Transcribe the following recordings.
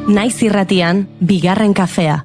Naiz irratian, bigarren kafea.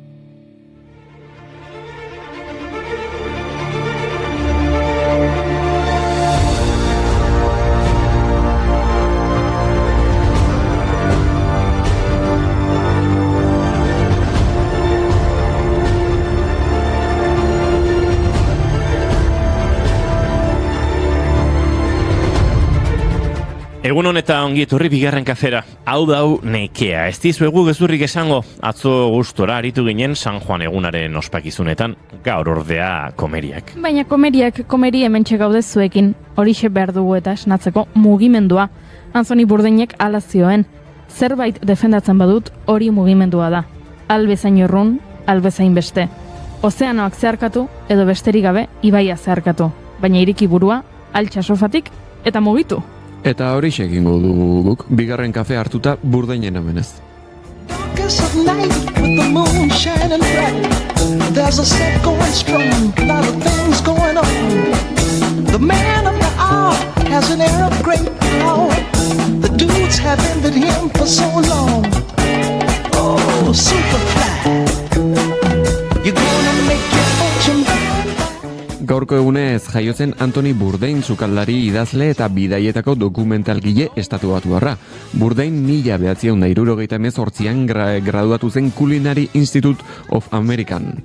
Egun honetan ongi etorri bigarren kafera. Hau dau nekea. Ez dizuegu gezurrik esango. Atzo gustora aritu ginen San Juan egunaren ospakizunetan. Gaur ordea komeriak. Baina komeri hementxe gaude zuekin. Horixe behar dugu eta esnatzeko mugimendua. Anthony Bourdainek hala zioen. Zerbait defendatzen badut hori mugimendua da. Albezain urrun, albezain beste. Ozeanoak zeharkatu edo besterik gabe ibaia zeharkatu. Baina iriki burua, altxa sofatik eta mugitu. Eta hori egingo dugu guk, bigarren kafe hartuta Bourdainen amenez. Gaurko egunez jaiotzen Anthony Bourdain sukaldari idazle eta bidaietako dokumentalgile estatubatuarra. Bourdain 1978an graduatu zen Culinary Institute of American.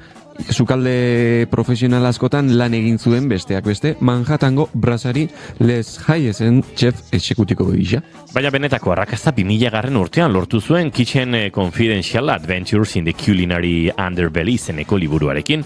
Sukalde profesional askotan lan egin zuen besteak beste Manhattango Brasserie Les Hayesen chef exekutiko gisa. Baina benetako arrakasta 2000 urtean lortu zuen Kitchen Confidential Adventures in the Culinary Underbelly izeneko liburuarekin.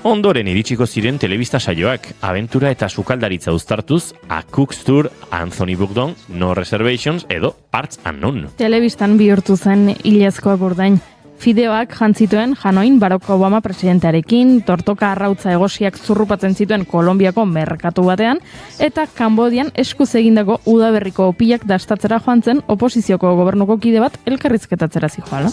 Ondoren iritsiko ziren telebista saioak, abentura eta sukaldaritza uztartuz, A Cook's Tour, Anthony Bourdain, No Reservations edo Parts Unknown. Telebistan bihurtu zen ilezkoa Bourdain. Fideoak jantzituen Hanoin Barack Obama presidentearekin, tortoka arrautza egosiak zurrupatzen zituen Kolonbiako merkatu batean, eta Kambodian eskuz egindako udaberriko opilak dastatzera joan zen oposizioko gobernuko kide bat elkarrizketatzera zijoala.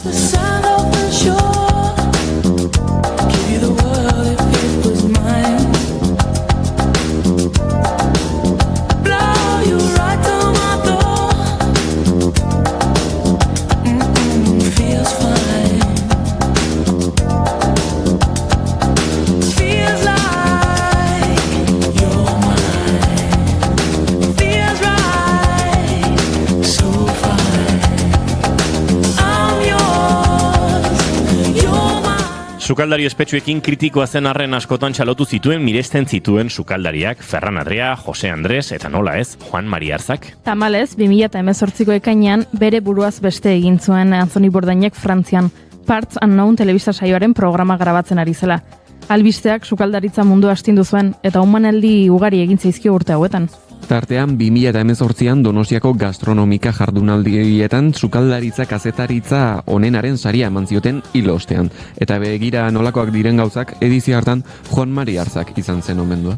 Sukaldari ospetsuekin kritikoa zen arren askotan txalotu zituen miresten zituen sukaldariak Ferran Adrià, Jose Andrés eta nola ez, Juan Mari Arzak. Tamalez, 2018ko ekainean bere buruaz beste egin zuen Anthony Bourdainek Frantzian, Parts Unknown telebista saioaren programa grabatzen ari zela. Albisteak sukaldaritza mundu astindu zuen eta humanaldi ugari egin zaizkio urte hauetan. Tartean 2018an Donostiako gastronomika jardunaldietan sukaldaritza kazetaritza onenaren saria eman zioten hilo ostean. Eta begira nolakoak diren gauzak edizio hartan Juan Mari Arzak izan zen omendua.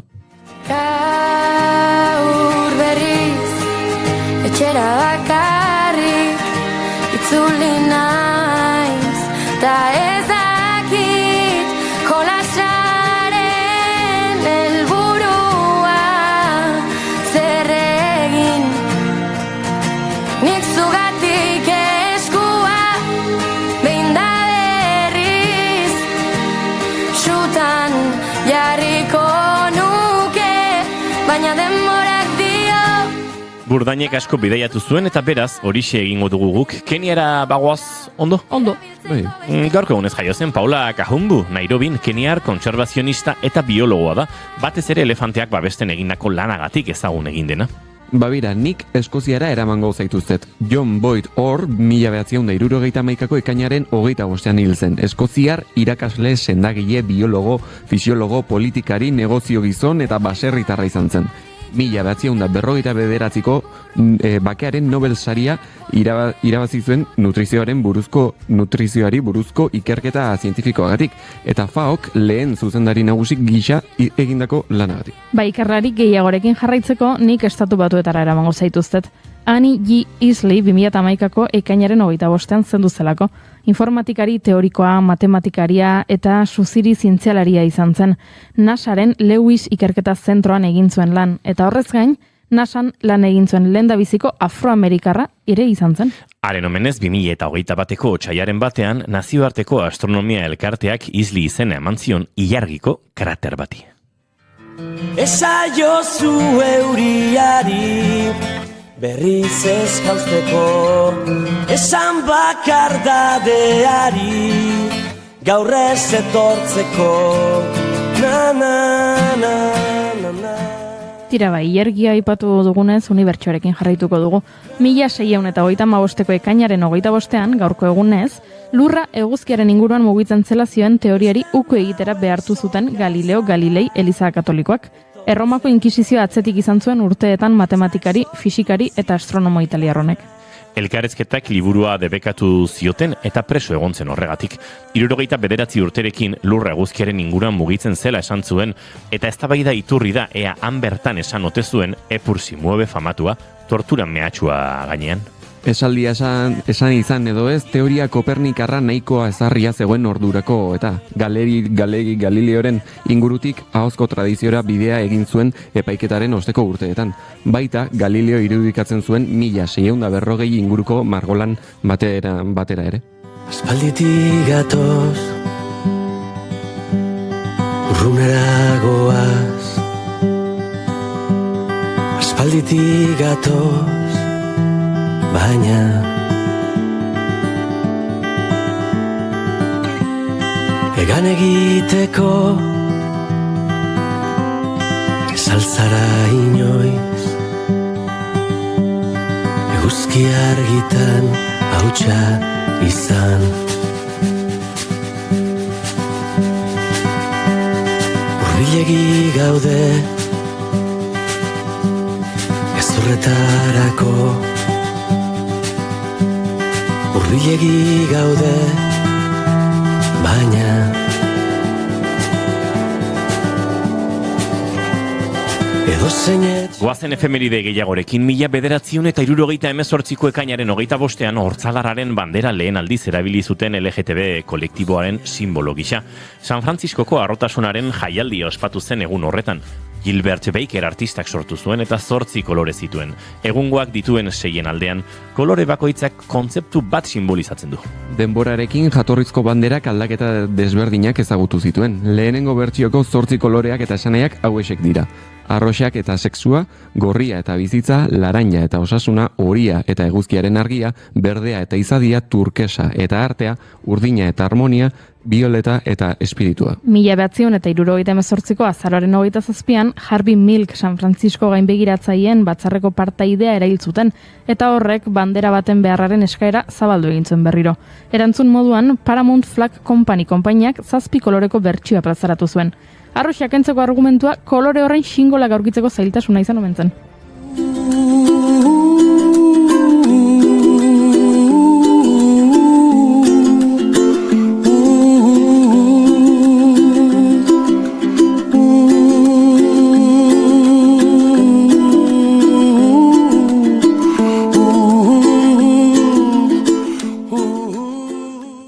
Gaur berriz, etxera bakarrik, itzuli naiz, ta ez dakit, kolasaren helburua, zer egin, nik zugatik eskua, behin da berriz, sutan jarriko nuke, baina demorak dio. Bourdainek asko bidaiatu zuen eta beraz horixe egingo dugu guk. Keniara bagoaz, ondo? Ondo. Bai. Gaurko egunez jaio zen Paula Kahumbu, Nairobin, Keniar kontserbazionista eta biologoa da. Batez ere elefanteak babesten egindako lanagatik ezagun egin dena. Babira, nik Eskoziara eramango zaituztet. John Boyd Orr, 1971ko ekainaren 25ean hil zen. Eskoziar irakasle, sendagile, biologo, fisiologo, politikari, negozio gizon eta baserritarra izan zen. 1949ko bakearen Nobel saria irabazi zuen nutrizioari buruzko ikerketa zientifikoagatik eta FAOk lehen zuzendari nagusik gisa egindako lanagatik. Ikerlari gehiagorekin jarraitzeko nik estatu batuetara eramango zaituztet. Annie G. Isley 2011ko ekainaren 25ean zendu zelako. Informatikari teorikoa, matematikaria eta suziri zientzialaria izan zen. NASAren Lewis ikerketa zentroan egin zuen lan, eta horrez gain, NASAn lan egin zuen lehendabiziko afroamerikarra ere izan zen. Haren omenez, 2021ko otsaiaren batean, nazioarteko astronomia elkarteak izli izena eman zion ilargiko krater bati. Esaiozu euriari berriz ez jausteko, esan bakardadeari gaur ez etortzeko, na na na na na. Tira bai, ilargia aipatu dugunez unibertsoarekin jarraituko dugu. 1635ko ekainaren 25ean, gaurko egunez, lurra eguzkiaren inguruan mugitzen zela zioen teoriari uko egitera behartu zuten Galileo Galilei Eliza Katolikoak. Erromako inkisizioa atzetik izan zuen urteetan matematikari, fisikari eta astronomo italiarronek. Elkarrezketak liburua debekatu zioten eta preso egon zen horregatik. 79 urterekin lurra eguzkiaren inguruan mugitzen zela esan zuen, eta eztabaida iturri da ea han bertan esan ote zuen Epur si mueve famatua, tortura mehatxua gainean. Esaldia esan izan edo ez, teoria Kopernikarra nahikoa ezarria zegoen ordurako eta Galileoren ingurutik ahozko tradiziora bidea egin zuen epaiketaren osteko urteetan. Baita Galileo irudikatzen zuen 1640 inguruko margolan batera ere. Aspalditik gatoz, urrunera goaz. Aspalditik gatoz, baina egan egiteko ez altzara inoiz, eguzki argitan hautsa izan. Hurbilegi gaude gezurretarako, hurbilegi gaude, baina edo zeinet. Goazen efemeride gehiagorekin 1978ko ekainaren 25ean hortzalarraren bandera lehen aldiz erabili zuten LGTB kolektiboaren simbolo gisa. San Frantziskoko harrotasunaren jaialdia ospatu zen egun horretan. Gilbert Baker artistak sortu zuen eta 8 kolore zituen. Egungoak dituen 6 aldean, kolore bakoitzak kontzeptu bat simbolizatzen du. Denborarekin jatorrizko banderak aldaketa desberdinak ezagutu zituen. Lehenengo bertsioko 8 koloreak eta esanaiak hauexek dira. Arroxak eta sexua, gorria eta bizitza, laranja eta osasuna, horia eta eguzkiaren argia, berdea eta izadia, turkesa eta artea, urdina eta harmonia, bioleta eta espiritua. 1978ko azaroaren 27an, Harvey Milk San Francisco gainbegiratzaileen batzarreko partaidea erail zuten, eta horrek bandera baten beharraren eskaera zabaldu egin zuen berriro. Erantzun moduan, Paramount Flag Company konpainiak 7 koloreko bertsioa plazaratu zuen. Arroxak entzeko argumentua kolore horren xingolak aurkitzeko zailtasuna izan omen zen.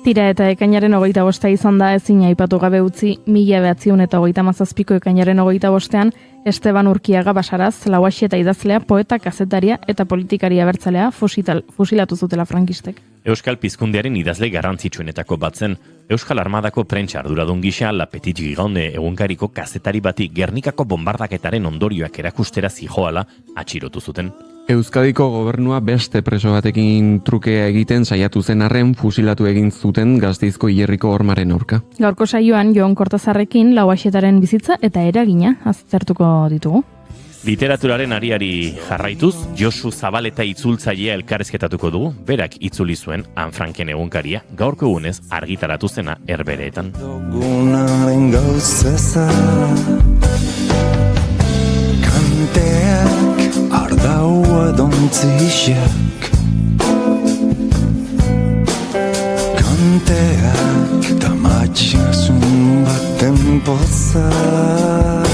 Tira eta ekainaren 25 izan da ezin aipatu gabe utzi 1937ko ekainaren 25ean Esteban Urkiaga Basaraz, lauaxi eta idazlea, poeta, kazetaria eta politikaria abertzalea fusilatu zutela frankistek. Euskal Pizkundearen idazle garrantzitsuenetako bat zen. Euskal Armadako prentsa arduradun gisa La Petite Gironde egunkariko kazetari bati Gernikako bombardaketaren ondorioak erakustera zijoala atxilotu zuten. Euskadiko gobernua beste preso batekin trukea egiten saiatu zen arren fusilatu egin zuten Gasteizko hilerriko hormaren aurka. Gaurko saioan Jon Kortazarrekin lauaxetaren bizitza eta eragina aztertuko ditugu. Literaturaren ariari jarraituz, Josu Zabaleta itzultzailea elkarrezketatuko dugu, berak itzuli zuen Anne Franken egunkaria, gaurko egunez argitaratu zena Herbereetan. Dogunaren gauzeza kanteak ardaua dontzixak kanteak tamatxasun baten pozak.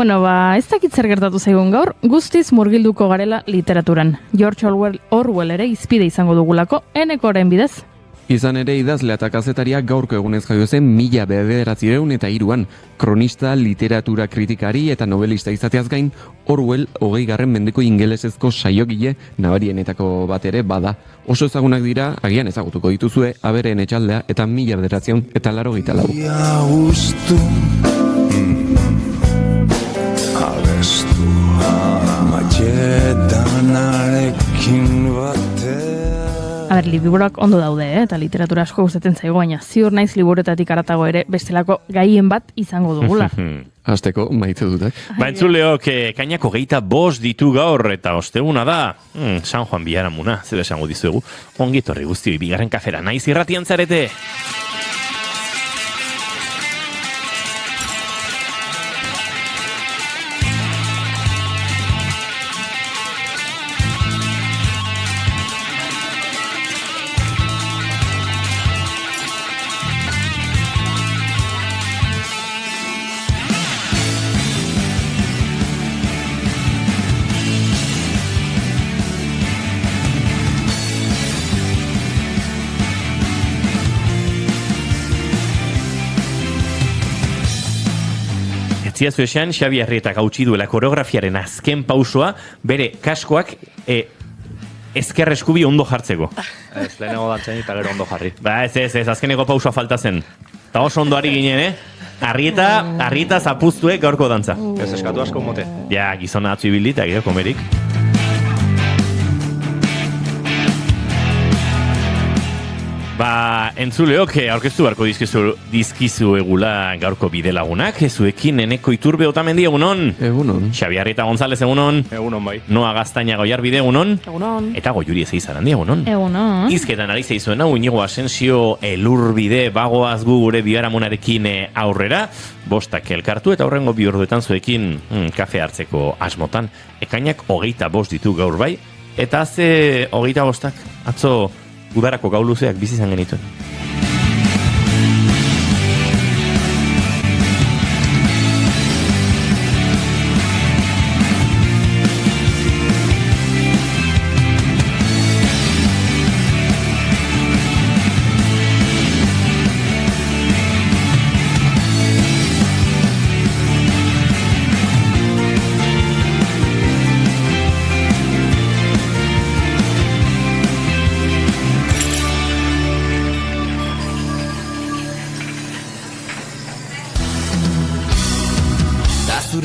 Bueno, ez dakit zer gertatu zaigun gaur, guztiz murgilduko garela literaturan. George Orwell ere izpide izango dugulako, enekoren bidez. Izan ere idazlea eta kazetaria gaurko egunez jaio zen 1903 kronista, literatura kritikari eta novelista izateaz gain, Orwell 20. mendeko ingelesezko saiogile nabarienetako bat ere bada. Oso ezagunak dira, agian ezagutuko dituzue, Abereen etxaldea eta 1984. Ia ustu abestu matxetanarekin batea. A ber, liburuak ondo daude, eta literatura asko gustatzen zaigu, baina ziur naiz liburuetatik aratago ere bestelako gaien bat izango dugula. Hasteko maite dutak. Entzuleok, kainako 25 ditu gaur, eta osteguna da, San Juan Biharamuna, zer esango dizuegu, ongi etorri guztioi bigarren kafera, naiz irratian zarete. Ziazu esan, Xabi Arrietak hautsi duela koreografiaren azken pausoa, bere kaskoak ezker eskubi ondo jartzeko. Ez, lehenago dantzen eta gero ondo jarri. Ba, ez, azkeneko pausoa falta zen. Eta oso ondo ari ginen, Arrieta zapuztue gaurko dantza. Ez eskatu asko mote. Ja, gizona atzu ibili eta gero komerik. Ba, entzuleok, aurkeztu beharko dizkizu egula gaurko bidelagunak, zuekin Eneko Iturbe Otamendi egunon. Egunon. Xabi Arrieta González egunon. Egunon bai. Noa Gaztaina Goiarbide egunon. Egunon. Eta Goiuri Ezeizarandi egunon. Egunon. Izketan ari zeizuena, Iñigo Asensio Elurbide bagoaz gu gure biharamunarekin aurrera, bostak elkartu eta horrengo bi orduetan zuekin kafe hartzeko asmotan. Ekainak 25 ditu gaur bai, eta ze 25 atzo udarako gau luzeak bizi izan genituen.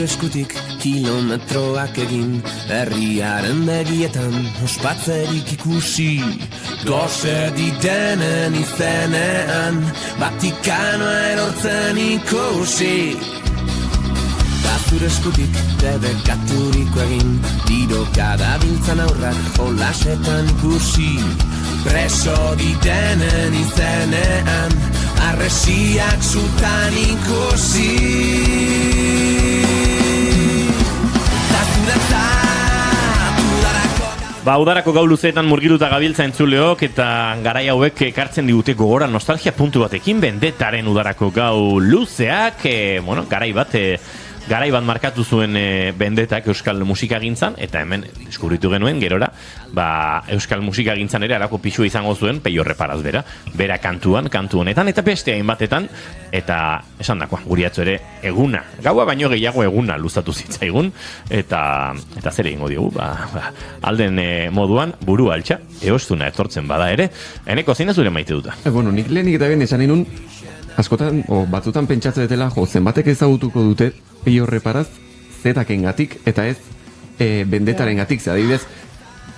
Eskutik kilometroak egin, herriaren begietan ospatzerik ikusi, gose ditenen izenean Vatikanoa erortzen ikusi. Da zure eskutik debekaturiko egin, tiroka dabiltzan aurrak jolasetan ikusi, preso ditenen izenean arresiak zutan ikusi. Ba, udarako gau luzeetan murgiluta gabiltza entzuleok eta garai hauek ekartzen digute gogora nostalgia puntu batekin, Bendetaren udarako gau luzeak, garai bat markatu zuen Bendetak euskal musikagintzan, eta hemen deskubritu genuen gerora, ba, euskal musikagintzan ere alako pixua izango zuen Peio Reparaz bera kantu honetan, eta beste hainbatetan, eta esan dakoa, guri atzo ere eguna, gaua baino gehiago eguna luzatu zitzaigun, eta zer egingo diogu, alden moduan buru altxa, eostuna etortzen bada ere, Eneko zein da zure maite duta? Nik lehenik eta ben esan inun, askotan, batzutan pentsatzen dutela, zenbatek ezagutuko dute Peio Reparaz zetakengatik eta ez Bendetarengatik, adibidez,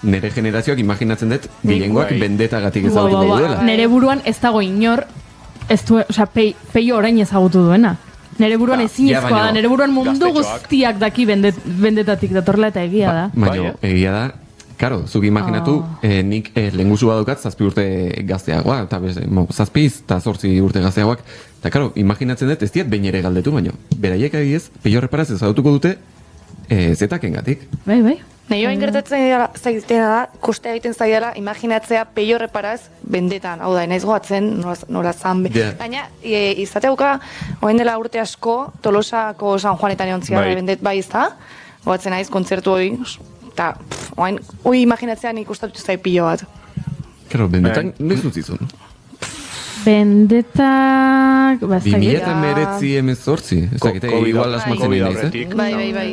nere generazioak imaginatzen dut gehiengoak Bendetagatik ezagutuko duela. Nere buruan ez dago inor, Peio orain ezagutu duena. Nere buruan ezinezkoa da, nere buruan mundu guztiak daki Bendetatik datorla eta egia da. Baina, egia da, karo, zuk imaginatu, nik lehenguzu badukat 7 urte gazteagoa, eta 7 eta 8 urte gazteagoak, eta karo, imaginatzen dut, ez diet behin ere galdetu, baina, beraiek adibidez, Peio Reparaz ezagutuko dute zetakengatik. Bai. Nahi hain gertatzen zaitena da, koste egiten zaidala, imaginatzea Peio Reparaz Bendetan, hau da, naiz goatzen, nola zan. Baina, izateuka, oen dela urte asko, Tolosako San Juanetan egon ziara Bendet bai izta, goatzen naiz kontzertu hori, eta, hoi imaginatzea nik ustatu zai Peio bat. Karo, Bendetan, noiz utzizun? Bendetak... 2019 ez dakit, igual asmatzen Bai. nahi naiz, Bai.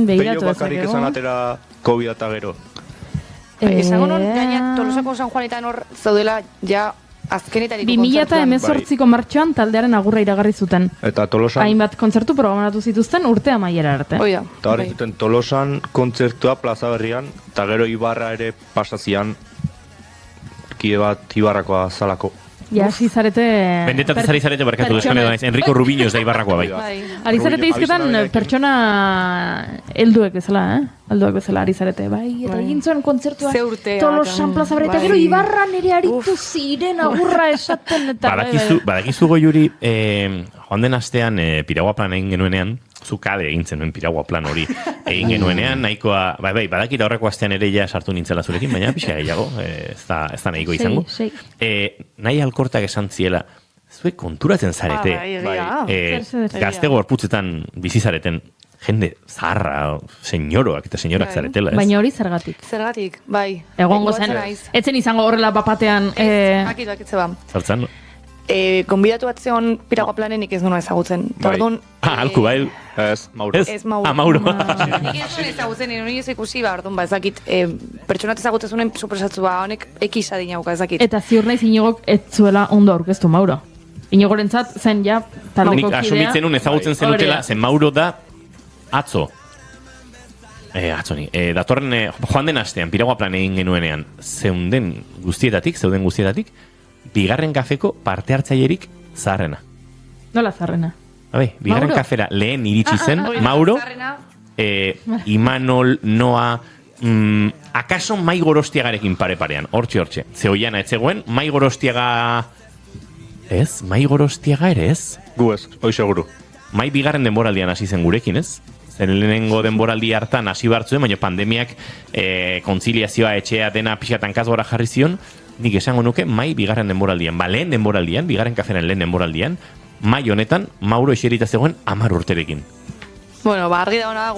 Begiratu bakarrik dezakegu. esan atera COVID eta gero. Esango non, gaina Tolosako San Juanetan hor zaudela, ja, azkenetariko 2018ko martxoan taldearen agurra iragarri zuten. Eta Tolosan, Hainbat kontzertu programatu zituzten urte amaiera arte. Oida. eta hori zuten Tolosan kontzertua Plaza Berrian, eta gero Ibarra ere pasazian, kide bat Ibarrakoa zalako. Ja, hasi zarete... Bendetatez ari zarete barkatu duzkone naiz. Enrico Rubiños da Ibarrakoa bai. Ari zarete izketan Abizenaberekin. pertsona helduek bezala, Helduek bezala ari zarete, bai. Eta egin zuen kontzertua Ze urtea, Tolosan Plaza Berrian, eta bai. gero Ibarran ere aritu ziren agurra esaten, eta... Badakizu goiuri, joan den astean piragua plan egin genuenean, zu kade egin zenuen piragua plan hori egin genuenean, nahikoa, badakita horreko astean ere ja sartu nintzela zurekin, baina pixka gehiago, ez da nahiko izango. Sei. Nahi alkortak esan ziela, zuek konturatzen zarete, gazte gorputzetan bizi zareten, jende zaharra, senyoroak eta senyorak zaretela, ez? Baina hori zergatik. Zergatik, bai. Egongo zen, Gogoratzen naiz. etzen izango horrela bapatean... Bakitze ba. Zertzen? Konbidatu batzeon piragua planenik ez nuna ezagutzen. Bai. Orduan, Alku, bai. Ez, Mauro. Ez Mauro. Ah, Mauro. nik ez nuen ezagutzen, nire ez ikusi, orduan, ezakit, pertsonat ezagutzezunen supresatzu honek ekisa dinauka, ezakit. Eta ziur naiz Inigok ez zuela ondo aurkeztu Mauro. Inigorentzat zen ja taldeko Nik kidea. asumitzen un ezagutzen zenutela, zen Mauro da atzo. Datorren, joan den astean, piragua plan egin genuenean, zeuden guztietatik, bigarren kafeko parte hartzailerik zaharrena. Nola zarrena? Bigarren Mauro? kafera lehen iritsi zen, Mauro, Imanol, Noa, akaso Mai Gorostiagarekin pare-parean, hortxe. Ze oiana etzegoen, Mai Gorostiaga... Ez? Mai Gorostiaga ere ez? Gu ez, hoi seguru. Mai bigarren denboraldian hasi zen gurekin, ez? Zen lehenengo denboraldi hartan hasi bartzuen, baina pandemiak kontziliazioa etxea dena pixatan kasgora jarri zion, nik esango nuke Mai bigarren denboraldian. Lehen denboraldian, bigarren kaferen lehen denboraldian, Mai honetan Mauro eserita zegoen 10 urterekin. Bueno, argi da hona,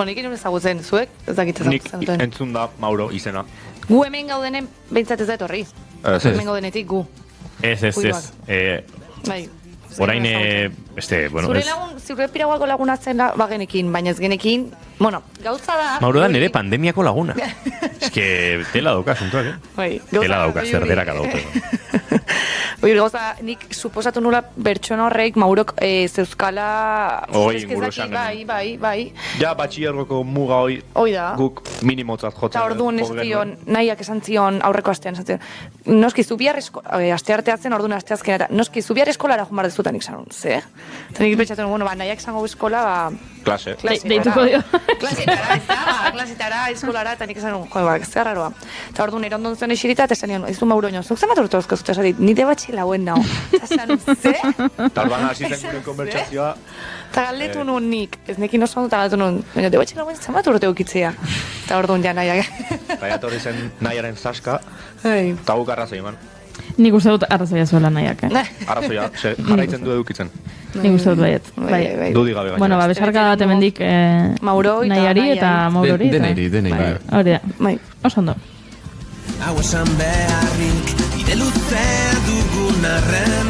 nik inun ezagutzen, zuek, ez dakit Nik ezagutzen. entzun da Mauro izena. Gu hemen gaudenen, behintzat ez da etorri. Ez, Hemen gaudenetik gu. Ez. Bai. Orain, Zure piraguako laguna zen bagenekin, baina ez genekin, bueno, gauza da... Mauro da nire pandemiako laguna. Eske, tela dauka, asuntuak, Bai, Tela dauka, zerderaka dauka. Oie, gauza, nik suposatu nula bertsona horrek Maurok zeuzkala... inguru esan genuen. Bai. Ja, batxillergoko muga hoi Hoi da. guk minimotzat jotzen. Eta orduan ez zion, nahiak esan zion aurreko astean esan zion. Noski, zu bihar aste arteatzen, orduan aste azkenera. Noski, zu bihar eskolara joan bar dezutan iksanun, ze? Eta nik pentsatu, bueno, nahiak esango eskola, Klase. Deituko dio. Klasetara, eskolara, eta nik esan jo, zer raroa. Eta orduan erondon zuen esirita, eta esan nion, ez du Mauro nio, zuk zenbat urte dozko zute esatit, nire batxe lauen nao. Eta esan, ze? Talban hasi zen gure konbertsazioa. Eta galdetu nun nik, ez nekin oso ondo, eta galdetu nun, baina de batxe lauen zenbat urte ukitzea. Eta orduan ja nahiak. Eta jatorri zen nahiaren zaska, Bai. eta guk arrazoi eman. Nik uste dut arrazoia zuela nahiak, Arrazoia, jarraitzen du edukitzen. Nik uste dut baiet. Bai. Dudi gabe gainera. Bueno, besarka bat hemendik Mauroi eta nahiari eta Maurori. Denei. Hori da. Bai. Oso ondo. Hau esan beharrik, bide luzea dugun arren,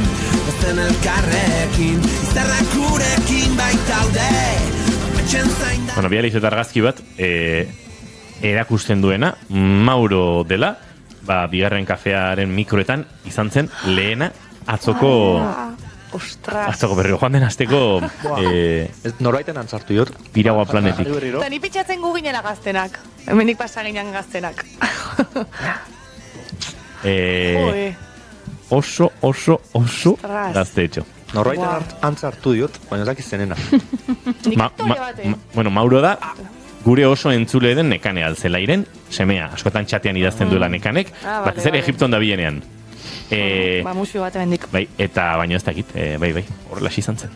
ozen elkarrekin, izarrak gurekin baitaude, ametxen zain da. Bueno, bializ eta argazki bat, erakusten duena, Mauro dela, bigarren kafearen mikroetan izan zen lehena atzoko... Ostras. Atzoko berriro joan den azteko Norbaiten antzartu jot. piragua planetik. Eta ni pitzatzen gu ginela gaztenak. Hemenik pasa ginen gaztenak. Oso Ostras. gazte etxo. Norbaiten antzartu diot, baina ez dakiz zenena. Nik historia bate. Bueno, Mauro da, gure oso entzule den Nekane Altzelairen, semea, askotan txatean idazten duela Nekanek, batez ere Egipton da bilenean. Musio bat emendik. Bai, eta baino ez dakit, bai, horrela izan zen.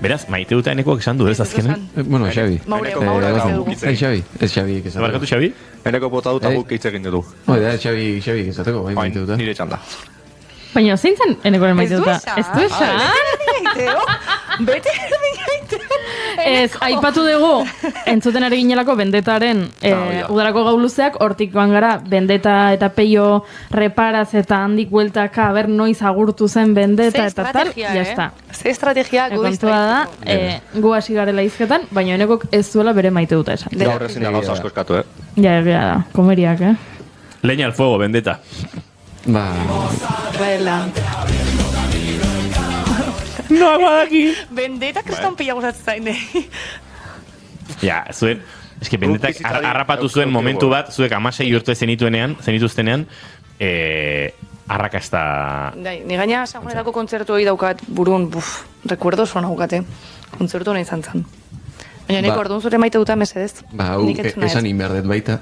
Beraz, maite dut enekoak esan du, ez azkenen? Bueno, Xabi. Mauro Xabi. Ez Xabi esateko. Barkatu, Xabi? Eneko bota dut guk hitz egin dugu. Da, Xabi esateko, bai, maite dut. Nire txanda. Baina, zein zen enekoren maite duta? Ez du esan? Bete erdi gaite. Ez, aipatu dugu, entzuten ari ginelako bendetaren udarako gau luzeak, hortik joan gara, bendeta eta peio reparaz eta handik bueltaka, aber noiz agurtu zen bendeta eta tal, jazta. Ze estrategia gu Kontua da, gu hasi garela izketan, baina enekok ez zuela bere maite duta esan. Gaur ezin da gauza asko eskatu, Ja, egia da, komeriak, Leña al fuego, bendeta. Ba, Baila. No hago aquí. Bendeta kriston pila gustatzen zaine. Ja, zuen, eske bendetak harrapatu zuen momentu bat, zuek 16 urte zenituztenean, arrakasta... Ni gaina San Juanetako kontzertu hori daukat burun, recuerdo son aukate. Kontzertu hori izan zen. Baina neko orduan zure maite duta mesedez. Ba, hau esan inberdet baita,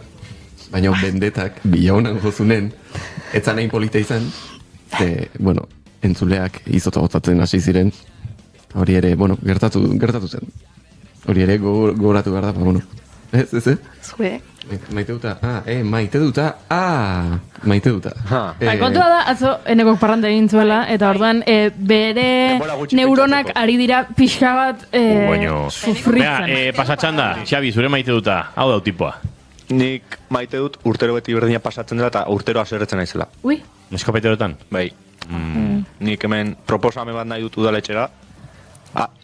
baina bendetak bilaunan jozunen, etzan hain polita izan, bueno, entzuleak izota gotatzen hasi ziren, hori ere, bueno, gertatu zen. Hori ere gogoratu behar da, bueno. Ez? Zue. Maite duta, maite duta. Kontua da, atzo, enekok parranda egin zuela, eta orduan, bere neuronak ari dira pixka bat sufritzen. Pasatxan da, Xabi, zure maite duta, hau da tipoa. Nik maite dut urtero beti berdina pasatzen dela eta urtero aserretzen naizela. Ui? Eskopeterotan? Bai. Nik hemen proposame bat nahi dut udaletxera.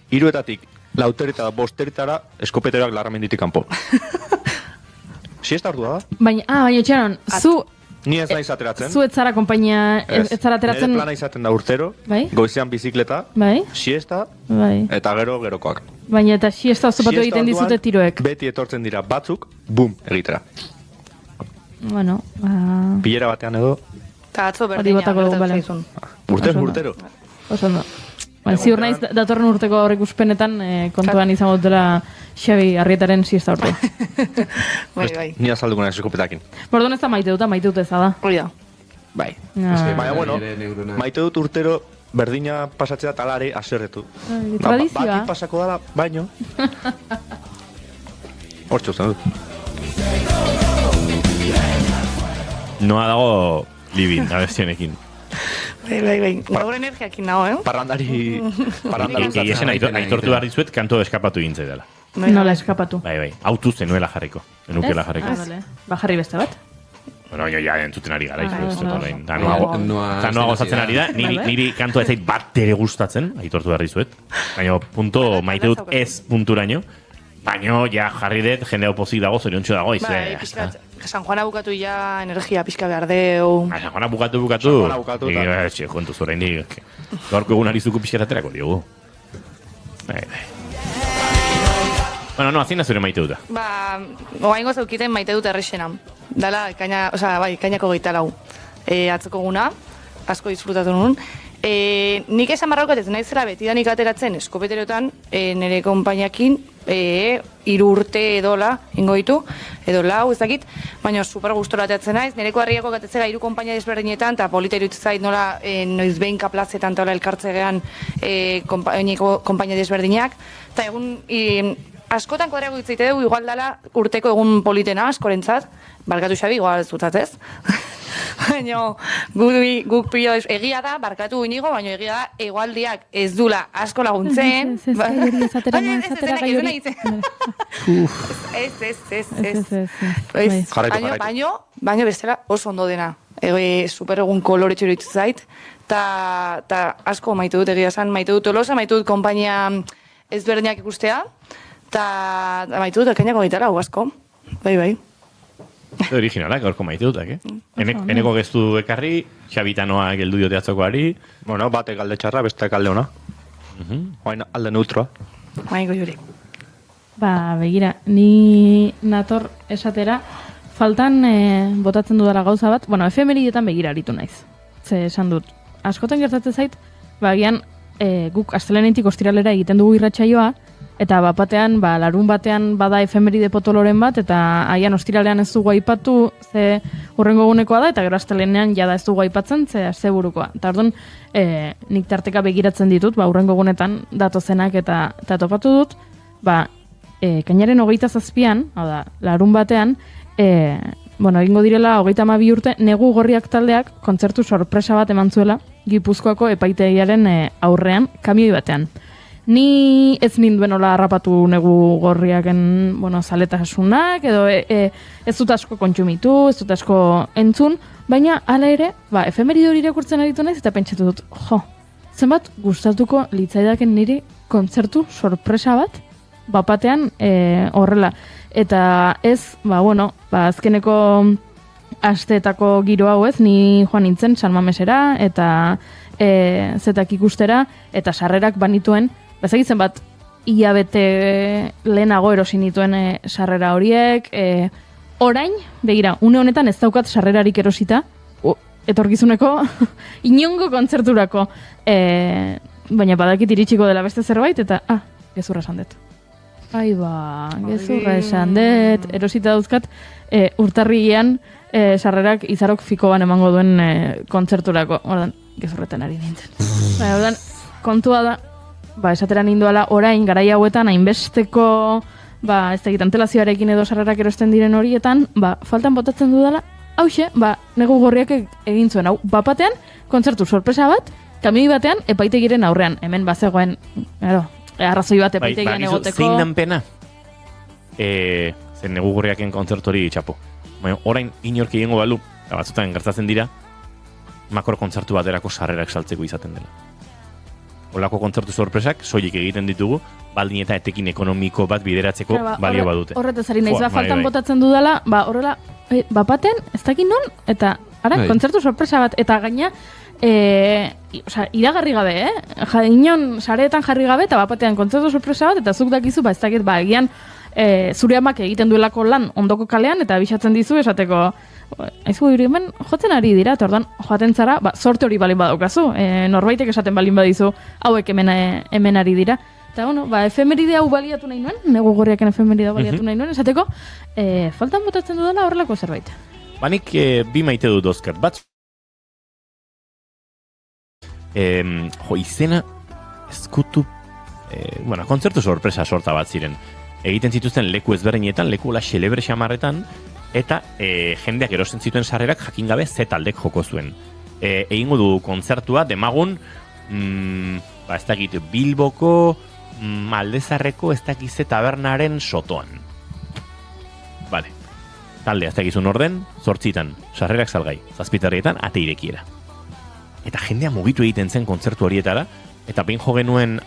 3etatik 4 eta 5 eskopeteroak larramenditik kanpo. Siesta ordua da? Baina txaron, zu... Ni ez naiz ateratzen. Zu ez zara kompainia, ez zara ateratzen... Nire plana izaten da urtero, goizean bizikleta, siesta, eta gerokoak. Baina eta siesta ozopatu egiten dizute tiroek. Beti etortzen dira batzuk, bum, egitera. Bueno, Pilera batean edo... Eta atzo berdina gertatu zaizun. Urtero. Oso ondo. Ziur naiz datorren urteko aurreikuspenetan kontuan izango dutela Xabi Arrietaren siesta urte. Bai. Ni azalduko nahi eskopetakin. Bordon ez da maite dut eza da. Hori da. Bai. Baina, bueno, maite dut urtero berdina pasatzea talare aserretu. Tradizioa. Baki pasako dala, baino. Hortxe usten dut. Noa dago libin, abestionekin. Bai. Gaur energiakin nago, Parrandari esen aitortu behar dizuet, kanto eskapatu gintzai dela. Nola eskapatu. Bai. Autu zenuela jarriko. Enukela jarriko. Ba jarri beste bat. Bueno, ja entzuten ari gara. Ta noa gozatzen ari da. Niri kantoa ez zait bat ere gustatzen, aitortu behar dizuet. Baina punto maite dut ez punturaino. Baina ja jarri dut, jende opozik dago, zoriontxo dago. San Juana bukatu ja energia pixka behar deu. San Juana bukatu. Kontu zora indi. Gaurko egun arizuko pixka aterako diogu. Bueno, no, azien zure maite duta. Oaingo zaukiten maite dut errexena. Dala, kainako geitalau. Atzeko guna, asko disfrutatu nun. Nik esan marraukat ez naizela betidanik ateratzen eskopeterotan nire konpainiakin 3 urte edola ingo ditu, edo 4 ezakit, baina super gustora ateratzen naiz, nireko harriako gatetzera 3 konpainia desberdinetan, eta polita iruditzen zait nola noiz behinka plazetan eta elkartzegean konpainia desberdinak, eta egun askotan kodrago ditzaite dugu, igual dala urteko egun politena askorentzat, barkatu Xabi, igual ez dutzat ez. Baina guk pilo egia da, barkatu inigo, baina egia da, egualdiak ez dula asko laguntzen. Baina bestela oso ondo dena. Super egun koloretxo iruditzen zait, eta asko maite dut egia esan, maite dut Tolosa, maite dut konpainia ezberdinak ikustea, eta maite dut elkainako gitarra, asko. Bai. Originalak, gaurko maite dutak, Eneko geztu ekarri, Xabitanoa geldu diote atzokoari. Bueno, batek alde txarra, beste alde ona. Oain alde neutroa. Maiko juri. Begira, ni nator esatera, faltan botatzen dudala gauza bat, efemeridietan begira aritu naiz. Ze esan dut, askotan gertatzen zait, agian guk astelenetik ostiralera egiten dugu irratsaioa, eta bapatean, larun batean bada efemeride potoloren bat, eta haian ostiralean ez dugu aipatu, ze hurrengo egunekoa da, eta gero astelenean jada ez dugu aipatzen, ze asteburukoa. Eta orduan, nik tarteka begiratzen ditut, hurrengo egunetan datozenak eta topatu dut, kainaren 27an, hau da, larun batean, egingo direla 32 urte, Negu Gorriak taldeak kontzertu sorpresa bat eman zuela, Gipuzkoako epaitegiaren aurrean, kamioi batean. Ni ez ninduen hola harrapatu negu gorriaken, zaletasunak, edo ez dut asko kontsumitu, ez dut asko entzun, baina hala ere, efemerido hori irakurtzen aritu naiz, eta pentsatu dut, zenbat gustatuko litzaidaken niri kontzertu sorpresa bat, bapatean horrela. Eta ez, azkeneko asteetako giro hau ez, ni joan nintzen San Mamesera, eta zetak ikustera, eta sarrerak banituen, bazagitzen bat, hilabete lehenago erosi nituen sarrera horiek, orain, begira, une honetan ez daukat sarrerarik erosita, etorkizuneko inongo kontzerturako, baina badakit iritsiko dela beste zerbait, eta, gezurra esan dut. Gezurra esan dut, erosita dauzkat, urtarrilean sarrerak izarok fikoan emango duen kontzerturako, ordan, gezurretan ari nintzen. Ordan, kontua da, esatera ninduala orain, garai hauetan, hainbesteko, ez da antelazioarekin edo sarrerak erosten diren horietan, faltan botatzen dudala, hauxe, negu gorriak egin zuen, bapatean, kontzertu sorpresa bat, kamioi batean, epaitegiren aurrean, hemen bazegoen, arrazoi bat epaitegian egoteko. Zein dan pena? Zen negu gorriaken kontzertori txapo. Orain, inork egingo balu, batzutan gertatzen dira, makro kontzertu baterako sarrerak saltzeko izaten dela. Olako kontzertu sorpresak, soilik egiten ditugu, baldin eta etekin ekonomiko bat bideratzeko balio badute. Horretaz ari naiz, faltan botatzen dudala, horrela, bapaten, ez dakit non, eta, kontzertu sorpresa bat, eta gaina, iragarri gabe, inon sareetan jarri gabe, eta bapatean kontzertu sorpresa bat, eta zuk dakizu, ez dakit, egian, zure amak egiten duelako lan ondoko kalean, eta bisatzen dizu, esateko, aizu hemen jotzen ari dira, eta ordan joaten zara, sorte hori balin badaukazu, norbaitek esaten balin badizu, hauek hemen ari dira. Eta, efemeride hau baliatu nahi nuen, negu gorriaken efemeride hau baliatu nahi nuen, esateko, faltan botatzen dudala horrelako zerbait. Banik bi maite dut Oskar, bat izena eskutu, kontzertu sorpresa sorta bat ziren. Egiten zituzten leku ezberdinetan, leku hola xelebre xamarretan, eta jendeak erosten zituen sarrerak jakin gabe ze taldek joko zuen. Egingo du kontzertua, demagun, ez dakit, Bilboko, Aldezarreko, ez dakit ze tabernaren sotoan. Bale. Talde, ez dakizun orden, 8 sarrerak salgai, 7 ate irekiera. Eta jendea mugitu egiten zen kontzertu horietara, eta behin jo genuen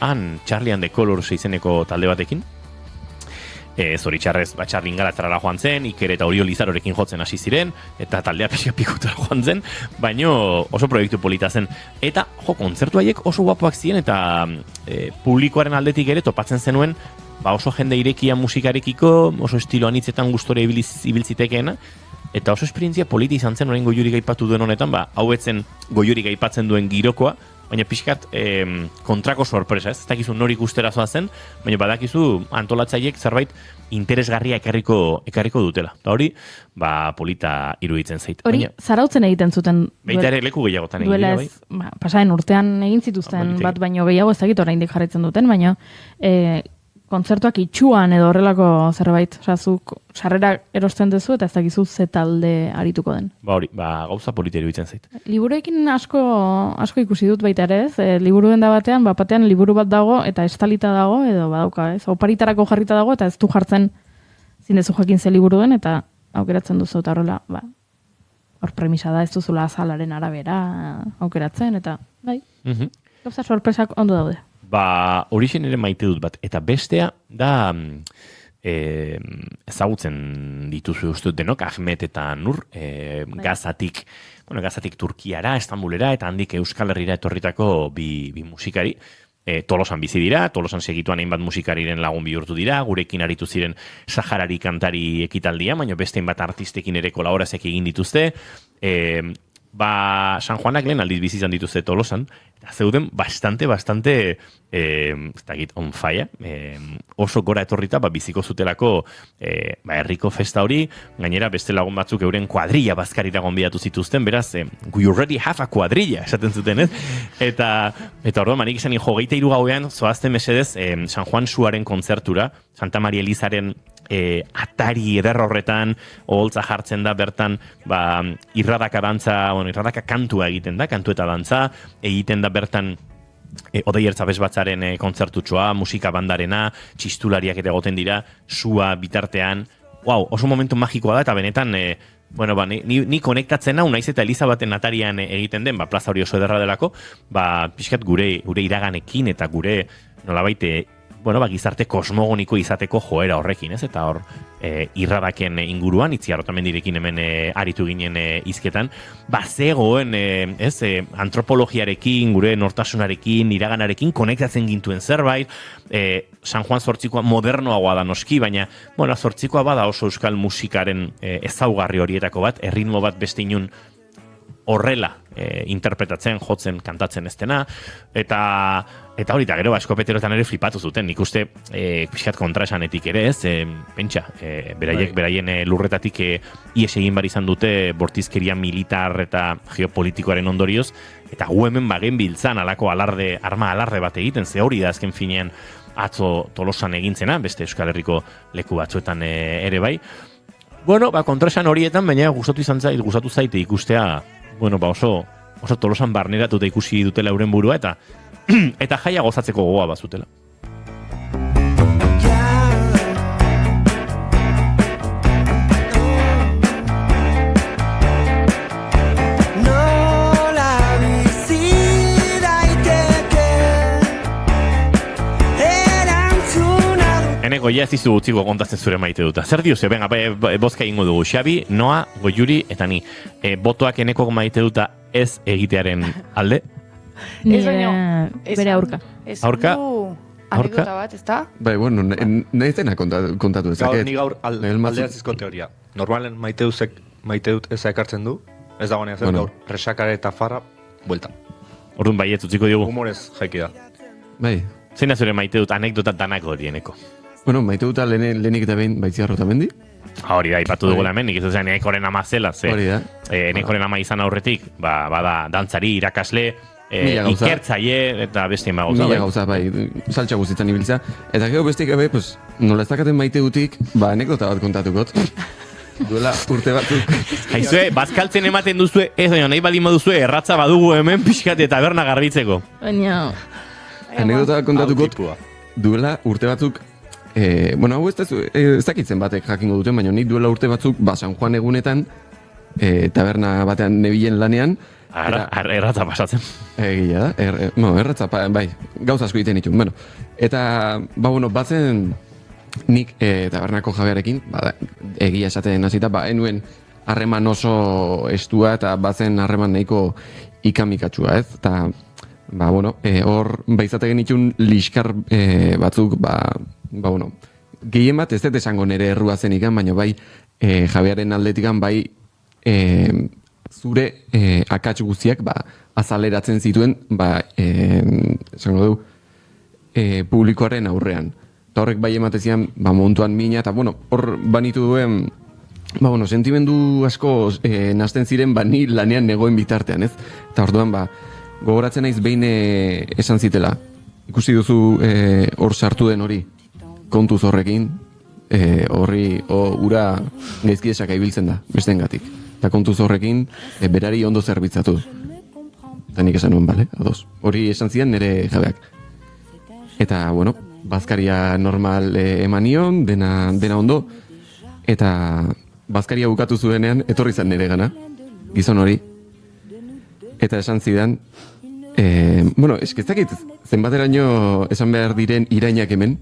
Charlie and the Colors izeneko talde batekin, zoritxarrez, Charlie Ingalatzarara joan zen, Iker eta Oriol Izarorekin jotzen hasi ziren, eta taldea pixka pikutara joan zen, baino oso proiektu polita zen. Eta, kontzertu haiek oso guapoak ziren, eta publikoaren aldetik ere topatzen zenuen, oso jende irekia musikarekiko, oso estilo anitzetan gustore ibiltzitekeena, eta oso esperientzia polita izan zen, orain Goiurik aipatu duen honetan, hau etzen Goiurik aipatzen duen girokoa, baina pixkat kontrako sorpresa, ez dakizu nori ikustera zoa zen, baina badakizu antolatzaiek zerbait interesgarria ekarriko dutela. Eta hori, polita iruditzen zait. Hori, zarautzen egiten zuten. Baita ere leku gehiagotan egin dira, bai? Pasaren urtean egin zituzten bat baino gehiago, ez dakit oraindik jarraitzen duten, baina kontzertuak itxuan edo horrelako zerbait. Zuk sarrera erosten duzu eta ez dakizu ze talde arituko den. Hori, gauza polita iruditzen zait. Liburuekin asko ikusi dut baita ere, ez? Liburu denda batean liburu bat dago eta estalita dago edo badauka, ez? Oparitarako jarrita dago eta ez du jartzen zinezu jakin ze liburu den eta aukeratzen duzu eta horrela, hor premisa da ez duzula azalaren arabera aukeratzen eta, bai. Gauza sorpresak ondo daude. Horixen ere maite dut bat. Eta bestea da ezagutzen dituzu uste denok, Ahmet eta Nur, Gazatik Turkiara, Estambulera, eta handik Euskal Herrira etorritako bi musikari. Tolosan bizi dira, Tolosan segituan hainbat musikariren lagun bihurtu dira, gurekin aritu ziren Saharari kantari ekitaldia, baina beste hainbat artistekin ere kolaborazioak egin dituzte. San Juanak lehen aldiz bizi izan dituzte Tolosan, eta zeuden bastante on fire, oso gora etorrita biziko zutelako herriko festa hori, gainera beste lagun batzuk euren kuadrilla bazkarira gonbidatu zituzten, beraz, we already have a kuadrilla, esaten zuten, ez? Eta orduan, manik izan 23 gauean, zoazten mesedez, San Juan Suaren kontzertura, Santa Maria Elizaren atari eder horretan, oholtza jartzen da bertan, irradaka dantza, irradaka kantua egiten da, kantu eta dantza, egiten da bertan Odei Ertzabez batzaren kontzertutxoa, musika bandarena, txistulariak eta egoten dira, sua bitartean, oso momentu magikoa da, eta benetan, ni konektatzen hau, naiz eta Elizabaten atarian egiten den, plaza hori oso ederra delako, pixkat gure iraganekin eta gure nolabait, gizarte kosmogoniko izateko joera horrekin, ez? Eta hor, irradaken inguruan, Itziarrotamendirekin hemen aritu ginen hizketan, zegoen, antropologiarekin, gure nortasunarekin, iraganarekin, konektatzen gintuen zerbait, San Juan Zortzikoa modernoagoa da noski, baina, Zortzikoa bada oso euskal musikaren ezaugarri horietako bat, erritmo bat beste inun horrela interpretatzen, jotzen, kantatzen ez dena, eta hori da gero, eskopeterotan ere flipatu zuten, nik uste pixkat kontraesanetik ere ez, pentsa, beraien lurretatik ies egin bar izan dute bortizkeria militar eta geopolitikoaren ondorioz, eta gu hemen bagen biltzan alako arma alarde bat egiten, ze hori da azken finean atzo Tolosan egintzena, beste Euskal Herriko leku batzuetan ere bai. Kontraesan horietan, baina gustatu zaite ikustea, oso Tolosan barneratuta ikusi dutela euren burua eta jaia gozatzeko gogoa bazutela. Eneko, ez dizu utziko kontatzen zure maite duta. Zer diuze, venga, bozka ingo dugu. Xabi, Noa, Goiuri eta ni. Botoak Eneko maite duta ez egitearen alde? Bere aurka. Aurka? Anekdota bat, ez da? Nahi zena kontatu ezaket. Ni gaur alderazizko teoria. Normalen maite dut eza ekartzen du, ez dagoen ezer gaur resakare eta farra, buelta. Orduan baiet utziko diogu. Humorez jaiki da. Bai. Zein da zure maite dut anekdota danak hori, Eneko? Maite duta lehenik eta behin Itziarrotamendi. Hori da, ipatu dugu hemen, nik ez duzen Enekoren ama zela, ze hori da. Enekoren ama izan aurretik, bada dantzari, irakasle, ikertzaile eta beste ima gauza. Mila gauza, saltsa guztietan ibiltza. Eta gero beste gabe, nola ez dakaten maite dutik, anekdota bat kontatukot. Duela urte batzuk. Haizue, bazkaltzen ematen duzue, ez baina nahi baldin baduzue, erratza badugu hemen pixkat eta taberna garbitzeko. Baina... Anekdota bat kontatukot, duela urte batzuk, hau ez dakitzen batek jakingo duten, baina nik duela urte batzuk, San Juan egunetan, taberna batean nebilen lanean. Erratza pasatzen. Egia da, erratza, bai, gauza asko egiten ditun. Eta, batzen nik tabernako jabearekin, egia esaten hasita, enuen harreman oso estua eta batzen harreman nahiko ikamikatsua, ez? Eta, hor, baizategen itun liskar batzuk, gehien bat ez dut esango nire errua zenikan, baina bai jabearen aldetikan bai zure akats guztiak azaleratzen zituen esango du publikoaren aurrean. Eta horrek bai ematezian montuan mina, eta hor banitu duen sentimendu asko nazten ziren ni lanean negoen bitartean, ez? Eta orduan gogoratzen naiz behin esan zitela. Ikusi duzu hor sartu den hori, kontuz horrekin, horri ura gaizkidesaka ibiltzen da, bestengatik. Eta kontuz horrekin, berari ondo zerbitzatu. Eta nik esan nuen, bale, ados. Hori esan zidan nire jabeak. Eta, bazkaria normal emanion, dena ondo, eta bazkaria bukatu zuenean, etorri zan nire gana, gizon hori. Eta esan zidan, eskizakit, zenbateraino esan behar diren irainak hemen,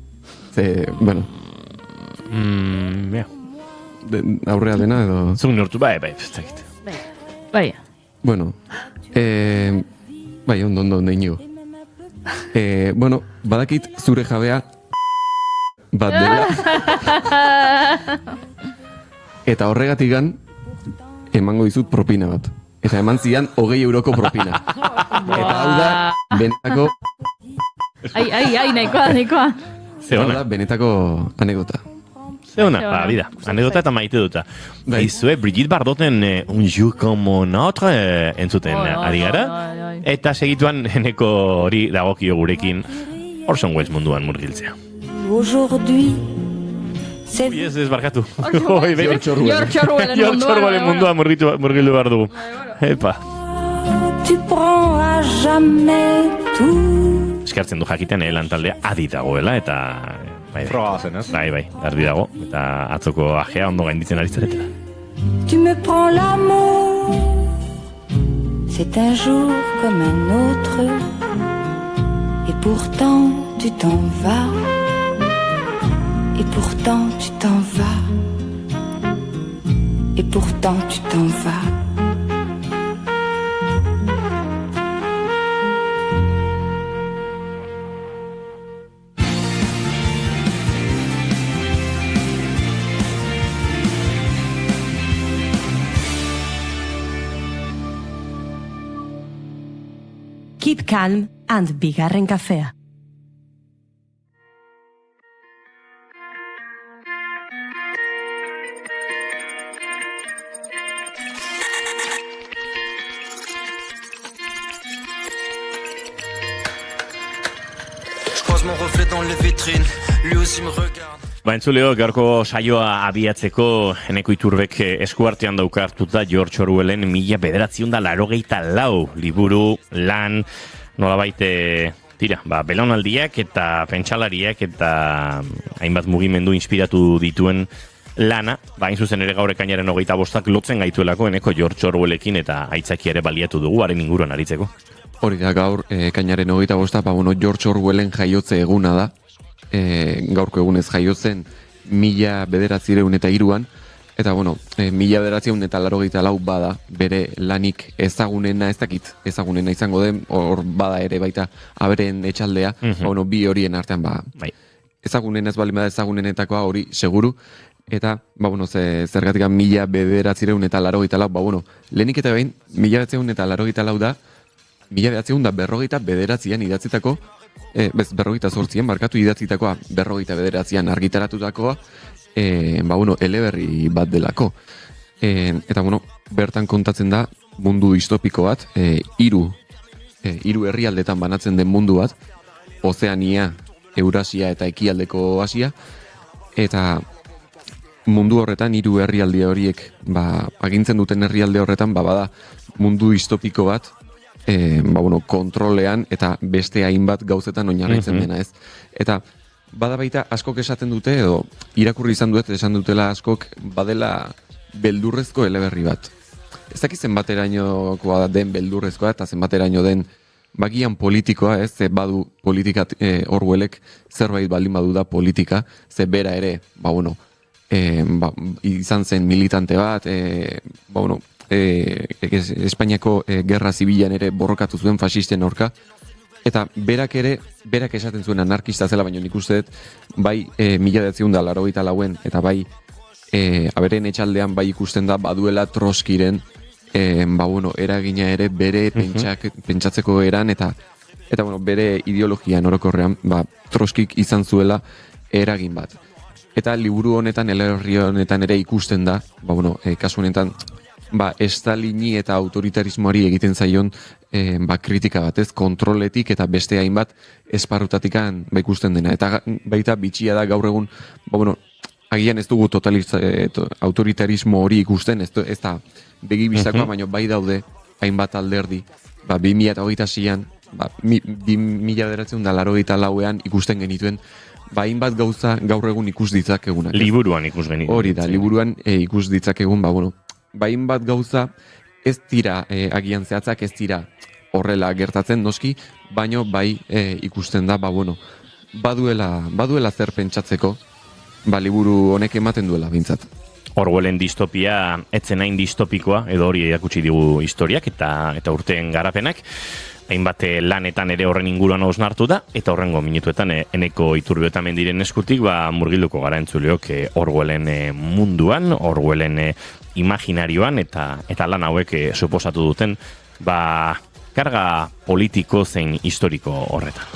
aurrea dena edo... Zung nortu, bai, eskizakit. Bai. Ondo inigo. Badakit zure jabea bat dela. Eta horregatikan emango dizut propina bat. Eta eman zidan 20 euroko propina. Eta hau da, benetako... Nahikoa. Zeona, benetako anekdota. Zeona, bida, anekdota eta maite duta. Izue, Brigitte Bardoten un jour como notre entzuten ari gara. Eta segituan Eneko hori dagokio gurekin Orson Welles munduan murgiltzea. Ez barkatu. George Orwellen munduan murgildu behar dugu. Epa. Tu prends à jamais tout eskertzen du jakiten lantaldea adi dagoela, eta Froga zen, ez? bai, argi dago, eta atzoko ajea ondo gainditzen ari zaretela. Tu me prends l'amour, c'est un jour comme un autre, et pourtant tu t'en vas, et pourtant tu t'en vas, et pourtant tu t'en vas. Keep calm and bigarren kafea. Je croise mon reflet dans les vitrines, lui aussi me regarde. Entzuleo, gaurko saioa abiatzeko Eneko Iturbek eskuartean dauka hartuta George Orwellen 1984 liburu, lan, nolabait belaunaldiak eta pentsalariak eta hainbat mugimendu inspiratu dituen lana, hain zuzen ere gaur ekainaren 25 lotzen gaituelako Eneko George Orwellekin eta aitzaki ere baliatu dugu haren inguruan aritzeko. Hori da gaur ekainaren 25 George Orwellen jaiotze eguna da. Gaurko egunez jaiotzen 1903an, eta 1984 bada bere lanik ezagunena, ez dakit ezagunena izango den, hor bada ere baita aberen etxaldea, bi horien artean ezagunena ez baldin bada ezagunenetakoa hori seguru, eta zergatik 1984, lehenik eta behin 1984 da 1949an idatzitako, berrogeita zortzien, markatu idatzitakoa, berrogeita bederatzean argitaratutakoa, eleberri bat delako. Eta, bertan kontatzen da mundu distopiko bat, hiru herrialdetan banatzen den mundu bat, Ozeania, Eurasia eta Ekialdeko Asia, eta mundu horretan, hiru herrialde horiek, agintzen duten herrialde horretan, bada mundu distopiko bat, kontrolean eta beste hainbat gauzetan oinarritzen dena, ez. Eta bada baita askok esaten dute, edo irakurri izan dutela askok, badela beldurrezko eleberri bat. Ez dakit zenbaterainokoa den beldurrezkoa, eta zenbateraino den bagian politikoa, ez, ze badu politika Orwellek zerbait baldin badu da politika, ze bera ere, izan zen militante bat, Espainiako gerra zibilan ere borrokatu zuen fasisten aurka, eta berak esaten zuen anarkista zela, baina nik uste dut, bai 1984an, eta bai aberen etxaldean bai ikusten da baduela Troskiren eragina ere bere pentsatzeko eran, eta bere ideologian orokorrean Troskik izan zuela eragin bat. Eta liburu honetan, eleberri honetan ere ikusten da, kasu honetan, Stalini eta autoritarismoari egiten zaion kritika batez, kontroletik eta beste hainbat esparrutatikan ikusten dena. Eta baita bitxia da gaur egun, agian ez dugu autoritarismo hori ikusten, ez da begibistakoa, baina bai daude hainbat alderdi, 2026an, 1984an ikusten genituen, hainbat gauza gaur egun ikus ditzakegunak. Liburuan ikus genituen. Hori da, liburuan ikus ditzakegun, hainbat gauza ez dira agian zehatzak, ez dira horrela gertatzen noski, baino bai ikusten da, baduela zer pentsatzeko, liburu honek ematen duela bintzat. Orwellen distopia etzen hain distopikoa, edo hori erakutsi digu historiak eta urteen garapenak, hainbat lanetan ere horren inguruan osnartu da, eta horrengo minutuetan Eneko Iturbe eta Mendiren eskutik murgilduko gara entzuleok Orwellen munduan, Orwellen imaginarioan eta lan hauek suposatu duten karga politiko zein historiko horretan.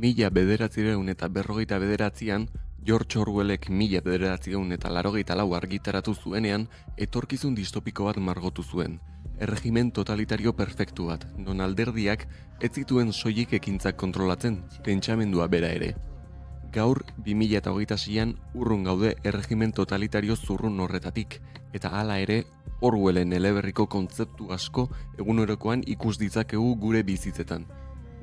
1949an, George Orwellek 1984 argitaratu zuenean, etorkizun distopiko bat margotu zuen. Erregimen totalitario perfektu bat, non alderdiak ez zituen soilik ekintzak kontrolatzen, pentsamendua bera ere. Gaur 2026an urrun gaude erregimen totalitario zurrun horretatik, eta hala ere Orwellen eleberriko kontzeptu asko egunerokoan ikus ditzakegu gure bizitzetan.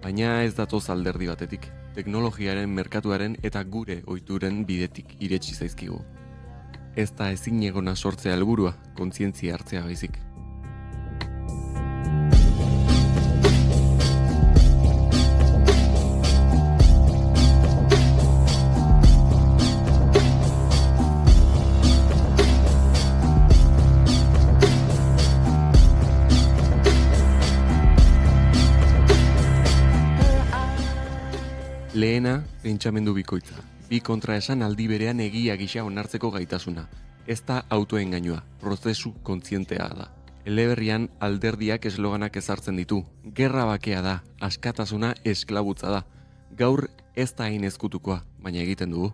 Baina ez datoz alderdi batetik, teknologiaren, merkatuaren eta gure ohituren bidetik iretsi zaizkigu. Ez da ezinegona sortzea helburua, kontzientzia hartzea baizik. Lehena, pentsamendu bikoitza. Bi kontraesan aldi berean egia gisa onartzeko gaitasuna. Ez da autoengainua, prozesu kontzientea da. Eleberrian alderdiak esloganak ezartzen ditu. Gerra bakea da, askatasuna esklabutza da. Gaur ez da hain ezkutukoa, baina egiten dugu.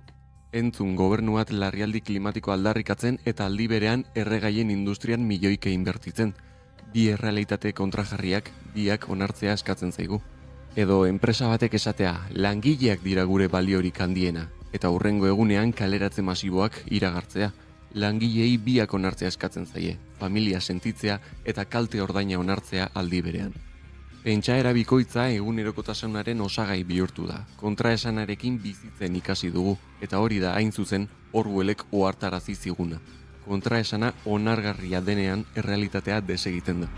Entzun gobernuat larrialdi klimatiko aldarrikatzen eta aldi berean erregaien industrian milioike inbertitzen. Bi errealitate kontrajarriak, biak onartzea eskatzen zaigu. Edo enpresa batek esatea, langileak dira gure baliorik handiena, eta hurrengo egunean kaleratze masiboak iragartzea. Langilei biak onartzea eskatzen zaie, familia sentitzea eta kalte ordaina onartzea aldi berean. Pentsaera bikoitza egunerokotasunaren osagai bihurtu da, kontraesanarekin bizitzen ikasi dugu, eta hori da hain zuzen Orwellek ohartarazi ziguna. Kontraesana onargarria denean errealitatea desegiten da.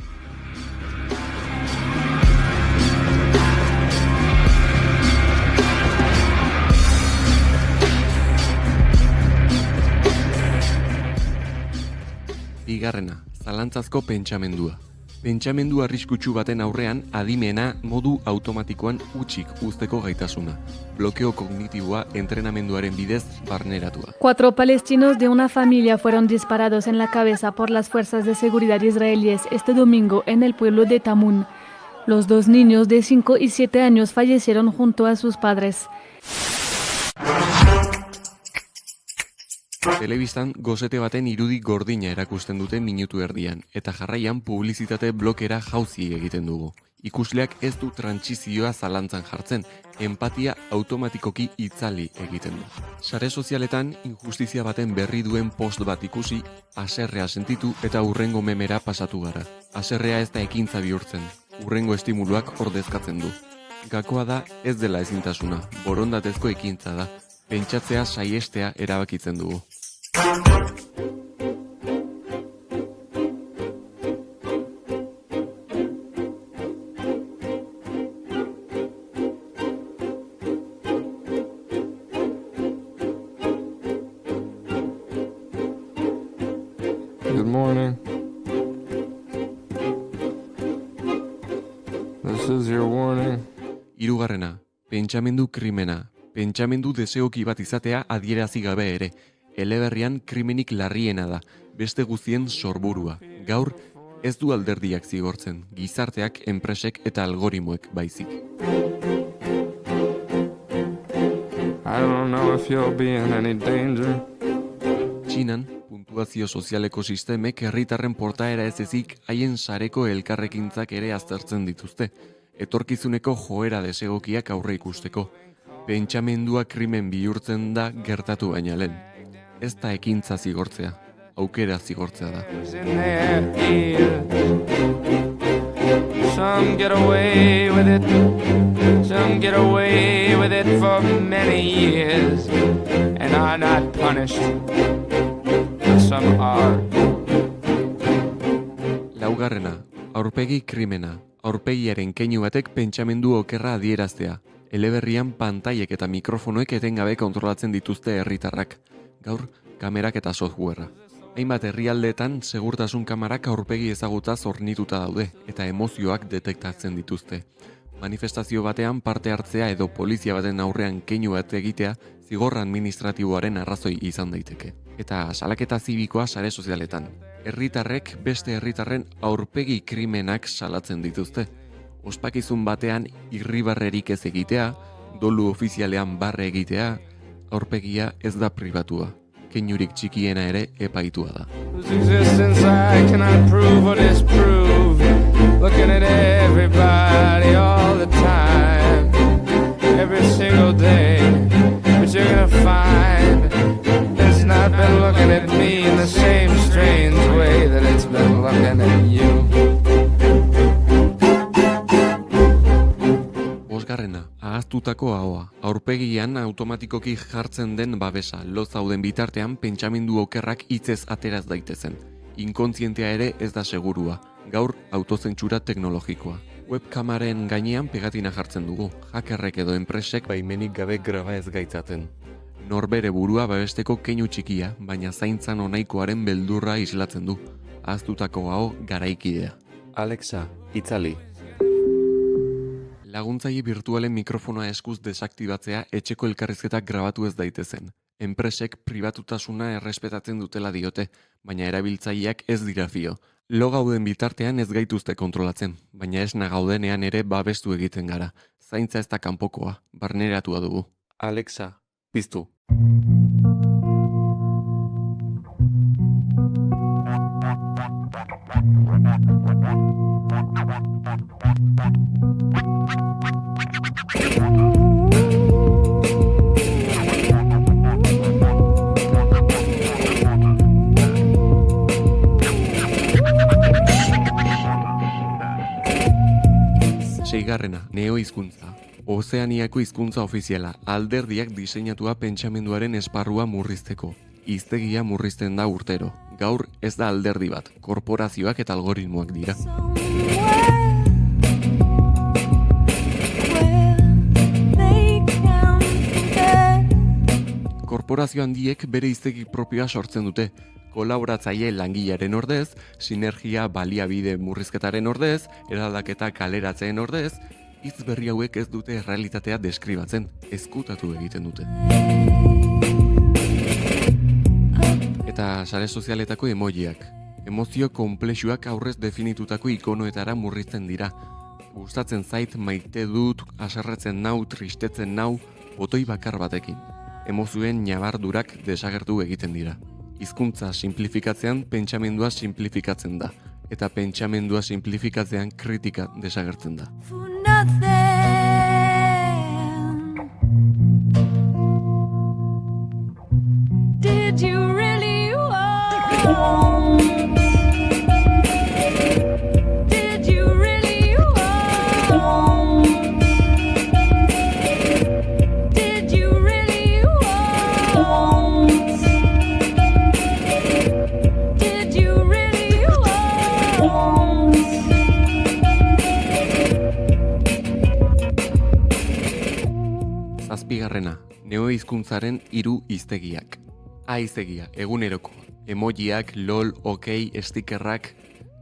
Bigarrena, zalantzazko pentsamendua. Pentsamendu arriskutsu baten aurrean adimena modu automatikoan hutsik uzteko gaitasuna. Blokeo kognitiboa entrenamenduaren bidez barneratua. 4 palestinos de una familia fueron disparados en la cabeza por las fuerzas de seguridad israelíes este domingo en el pueblo de Tamun. Los 2 niños de 5 y 7 años fallecieron junto a sus padres. Telebistan gozete baten irudi gordina erakusten dute minutu erdian, eta jarraian publizitate blokera jauzi egiten dugu. Ikusleak ez du trantsizioa zalantzan jartzen, empatia automatikoki itzali egiten du. Sare sozialetan injustizia baten berri duen post bat ikusi, haserrea sentitu eta hurrengo memera pasatu gara. Haserrea ez da ekintza bihurtzen, hurrengo estimuluak ordezkatzen du. Gakoa da ez dela ezintasuna, borondatezko ekintza da. Pentsatzea saiestea erabakitzen dugu. Good morning. This is your warning. Hirugarrena, pentsamendu krimena. Pentsamendu deseoki bat izatea adierazi gabe ere. Eleberrian krimenik larriena da, beste guztien sorburua. Gaur ez du alderdiak zigortzen, gizarteak, enpresek eta algoritmoek baizik. I don't know if you'll be in any danger. Txinan, puntuazio sozialeko sistemek herritarren portaera ez ezik haien sareko elkarrekintzak ere aztertzen dituzte. Etorkizuneko joera desegokiak aurre ikusteko. Pentsamendua krimen bihurtzen da gertatu baina lehen. Ez da ekintza zigortzea, aukera zigortzea da. Some get away with it. Some get away with it for many years and are not punished. Some are. Laugarrena, aurpegi krimena. Aurpegiaren keinu batek pentsamendu okerra adieraztea. Eleberrian pantailek eta mikrofonoek etengabe kontrolatzen dituzte herritarrak. Gaur, kamerak eta softwarea. Hainbat herrialdeetan segurtasun kamarak aurpegi ezagutaz hornituta daude eta emozioak detektatzen dituzte. Manifestazio batean parte hartzea edo polizia baten aurrean keinu bat egitea zigor administratiboaren arrazoi izan daiteke. Eta salaketa zibikoa sare sozialetan. Herritarrek beste herritarren aurpegi krimenak salatzen dituzte. Ospakizun batean irribarrerik ez egitea, Dolu ofizialean barre egitea, aurpegia ez da pribatua. Keinurik txikiena ere epaitua da. Whose existence I cannot prove or disprove. Looking at everybody all the time, every single day. But you're gonna find it's not been looking at me in the same strange way that it's been looking at you. Bosgarrena, ahaztutako ahoa. Aurpegian automatikoki jartzen den babesa, lo zauden bitartean pentsamendu okerrak hitzez ateraz daitezen. Inkontzientea ere ez da segurua. Gaur autozentsura teknologikoa. Webkamaren gainean pegatina jartzen dugu. Hackerrek edo enpresek baimenik gabe graba ez gaitzaten. Norbere burua babesteko keinu txikia, baina zaintzan onaikoaren beldurra islatzen du. Ahaztutako aho garaikidea. Alexa, itzali. Laguntzaile virtualen mikrofonoa eskuz desaktibatzea etxeko elkarrizketak grabatu ez daitezen. Enpresek pribatutasuna errespetatzen dutela diote, baina erabiltzaileak ez dira fio. Lo gauden bitartean ez gaituzte kontrolatzen, baina esna gaudenean ere babestu egiten gara. Zaintza ez da kanpokoa, barneratua dugu. Alexa, piztu. Seigarrena, neohizkuntza. Ozeaniako hizkuntza ofiziala, alderdiak diseinatua pentsamenduaren esparrua murrizteko. Hiztegia murrizten da urtero. Gaur ez da alderdi bat, korporazioak eta algoritmoak dira. Korporazio handiek bere hiztegi propioa sortzen dute. Kolaboratzaile langilaren ordez, sinergia baliabide murrizketaren ordez, eraldaketa kaleratzeen ordez, hitz berri hauek ez dute errealitatea deskribatzen, ezkutatu egiten dute. Eta sare sozialetako emojiak. Emozio konplexuak aurrez definitutako ikonoetara murrizten dira. Gustatzen zait, maite dut, haserretzen nau, tristetzen nau, botoi bakar batekin. Emozioen ñabardurak desagertu egiten dira. Hizkuntza sinplifikatzean pentsamendua sinplifikatzen da, eta pentsamendua sinplifikatzean kritika desagertzen da. Did you really want? Did you really want? Did you really want? Did you really want? Zazpigarrena, neohizkuntzaren 3 hiztegiak. A-hiztegia, eguneroko. Emojiak, lol, okei, stikerrak.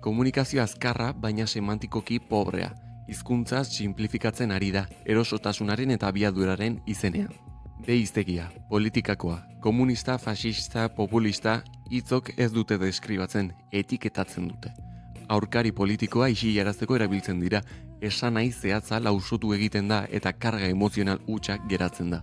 Komunikazio azkarra, baina semantikoki pobrea. Hizkuntza sinplifikatzen ari da, erosotasunaren eta abiaduraren izenean. B-hiztegia, politikakoa. Komunista, fascista, populista, hitzok ez dute deskribatzen, etiketatzen dute. Aurkari politikoa isilarazteko erabiltzen dira, esan nahi zehatza lausotu egiten da eta karga emozional hutsak geratzen da.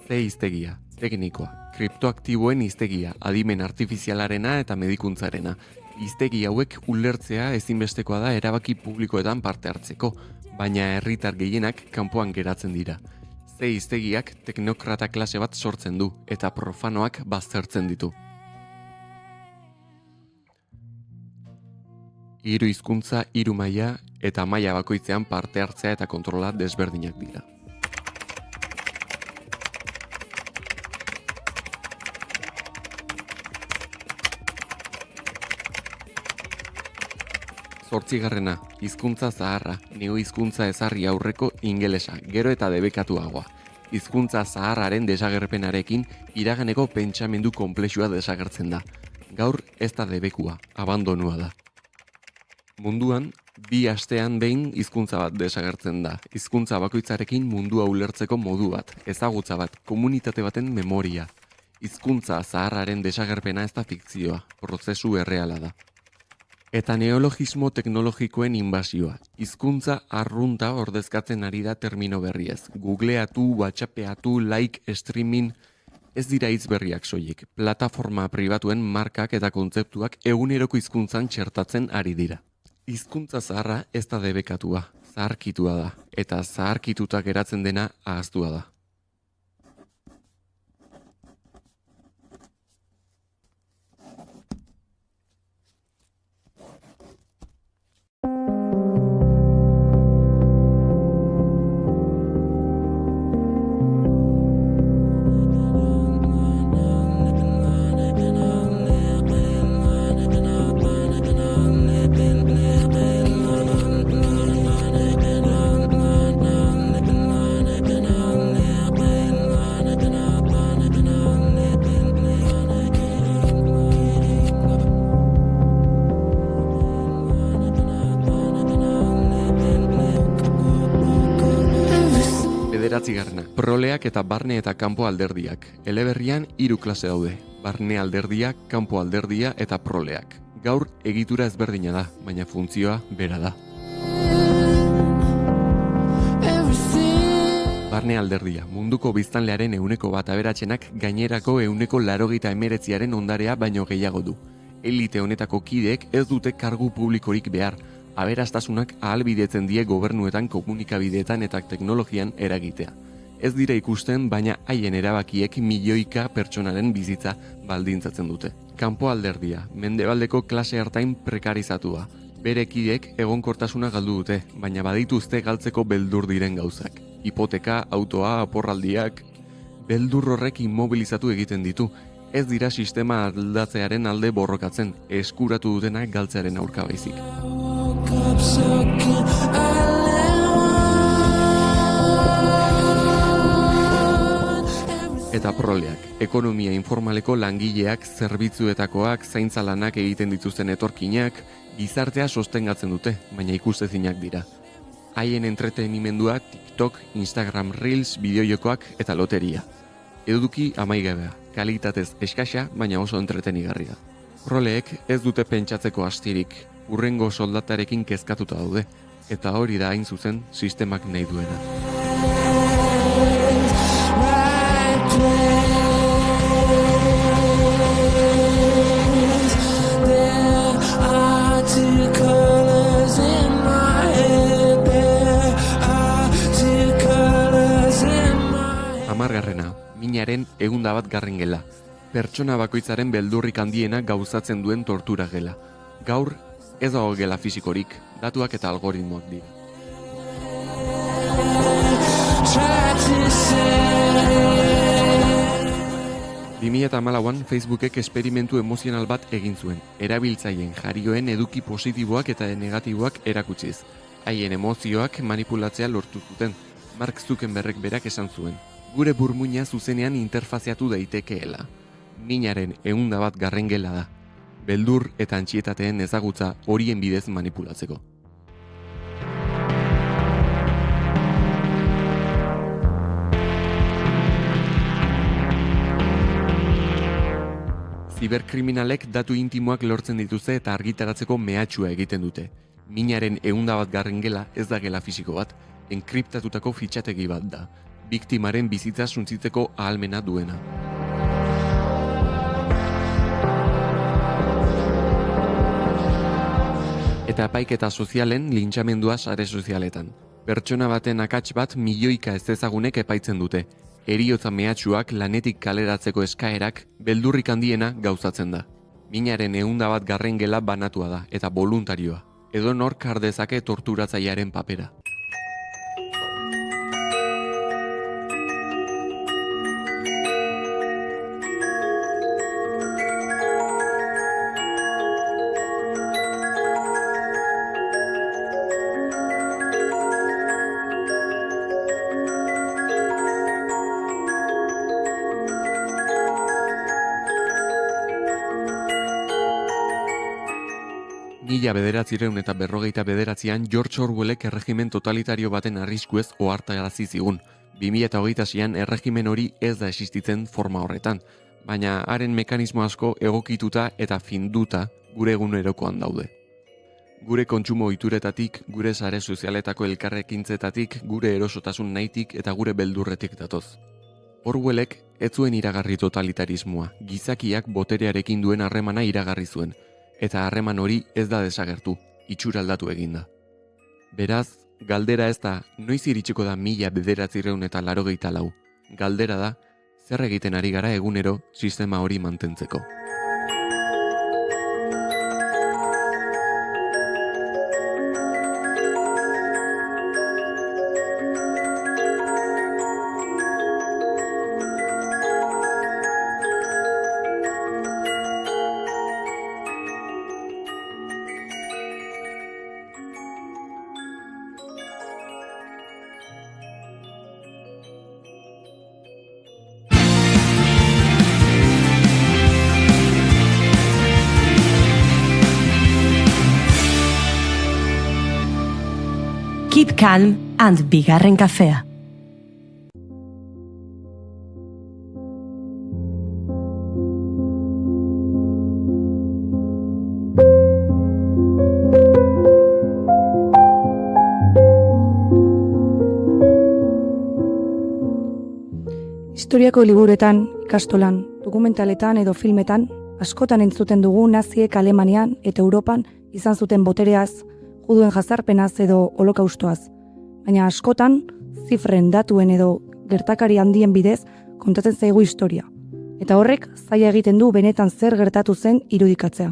C-hiztegia, teknikoa. Kriptoaktiboen hiztegia, adimen artifizialarena eta medikuntzarena. Hiztegi hauek ulertzea ezinbestekoa da erabaki publikoetan parte hartzeko, baina herritar gehienak kanpoan geratzen dira. C hiztegiak teknokrata klase bat sortzen du eta profanoak baztertzen ditu. 3 hizkuntza, 3 maila eta maila bakoitzean parte hartzea eta kontrola desberdinak dira. Zortzigarrena, hizkuntza zaharra, neohizkuntza ezarri aurreko ingelesa, gero eta debekatuagoa. Hizkuntza zaharraren desagerpenarekin iraganeko pentsamendu konplexua desagertzen da. Gaur ez da debekua, abandonua da. Munduan, 2 astean behin hizkuntza bat desagertzen da. Hizkuntza bakoitzarekin mundua ulertzeko modu bat, ezagutza bat, komunitate baten memoria. Hizkuntza zaharraren desagerpena ez da fikzioa, prozesu erreala da. Eta neologismo teknologikoen inbasioa. Hizkuntza arrunta ordezkatzen ari da termino berriez. Googleatu, whatsappeatu, like, streaming, ez dira hitz berriak soilik. Plataforma pribatuen markak eta kontzeptuak eguneroko hizkuntzan txertatzen ari dira. Hizkuntza zaharra ez da debekatua, zaharkitua da, eta zaharkituta geratzen dena ahaztua da. Bederatzigarrena, proleak eta barne eta kanpo alderdiak. Eleberrian 3 klase daude. Barne alderdia, kanpo alderdia eta proleak. Gaur egitura ezberdina da, baina funtzioa bera da. Barne alderdia, munduko biztanlearen 1% aberatsenak gainerako 89% ondarea baino gehiago du. Elite honetako kideek ez dute kargu publikorik behar, aberastasunak ahalbidetzen die gobernuetan, komunikabideetan eta teknologian eragitea. Ez dira ikusten, baina haien erabakiek milioika pertsonaren bizitza baldintzatzen dute. Kanpo alderdia, mendebaldeko klase hartain prekarizatua. Bere kideek egonkortasuna galdu dute, baina badituzte galtzeko beldur diren gauzak. Hipoteka, autoa, aporraldiak, beldur horrek immobilizatu egiten ditu. Ez dira sistema aldatzearen alde borrokatzen, eskuratu dutenak galtzearen aurka baizik. Eta proleak, ekonomia informaleko langileak, zerbitzuetakoak, zaintza lanak egiten dituzten etorkinak, gizartea sostengatzen dute, baina ikustezinak dira. Haien entretenimendua TikTok, Instagram Reels, bideojokoak eta loteria. Eduki amaigabea, kalitatez eskasa, baina oso entretenigarria. Proleek ez dute pentsatzeko astirik, urrengo soldatarekin kezkatuta daude, eta hori da hain zuzen sistemak nahi duena. Amargarrena, minaren 101. gela. Pertsona bakoitzaren beldurrik handiena gauzatzen duen tortura gela. Gaur, ez dago gela fisikorik, datuak eta algoritmoak dira. ...2014an Facebookek esperimentu emozional bat egin zuen, erabiltzaileen jarioen eduki positiboak eta negatiboak erakutsiz. Haien emozioak manipulatzea lortu zuten, Mark Zuckerbergek berak esan zuen. Gure burmuina zuzenean interfaziatu daitekeela. Minaren 101. gela da. Beldur eta antsietateen ezagutza horien bidez manipulatzeko. Ziberkriminalek datu intimoak lortzen dituzte eta argitaratzeko mehatxua egiten dute. Minaren 101. gela ez da gela fisiko bat, enkriptatutako fitxategi bat da. Biktimaren bizitza suntsitzeko ahalmena duena. Eta epaiketa sozialen lintxamendua sare sozialetan. Pertsona baten akats bat milioika ez ezagunek epaitzen dute. Heriotza mehatxuak, lanetik kaleratzeko eskaerak, beldurrik handiena gauzatzen da. Minaren 101. gela banatua da eta voluntarioa. Edonor har dezake torturatzailearen papera. Mila 1949an George Orwellek erregimen totalitario baten arriskuez ohartarazi zigun. 2026an erregimen hori ez da existitzen forma horretan, baina haren mekanismo asko egokituta eta finduta gure egunerokoan daude. Gure kontsumo ohituretatik, gure sare sozialetako elkarrekintzetatik, gure erosotasun nahitik eta gure beldurretik datoz. Orwellek ez zuen iragarri totalitarismoa, gizakiak boterearekin duen harremana iragarri zuen, eta harreman hori ez da desagertu, itxura aldatu eginda. Beraz, galdera ez da, noiz iritsiko da 1984. Galdera da, zer egiten ari gara egunero sistema hori mantentzeko. Keep calm and bigarren kafea. Historiako liburuetan, ikastolan, dokumentaletan edo filmetan, askotan entzuten dugu naziek Alemanian eta Europan izan zuten botereaz, juduen jazarpenaz edo holokaustoaz. Baina askotan, zifren, datuen edo gertakari handien bidez kontatzen zaigu historia. Eta horrek zaila egiten du benetan zer gertatu zen irudikatzea.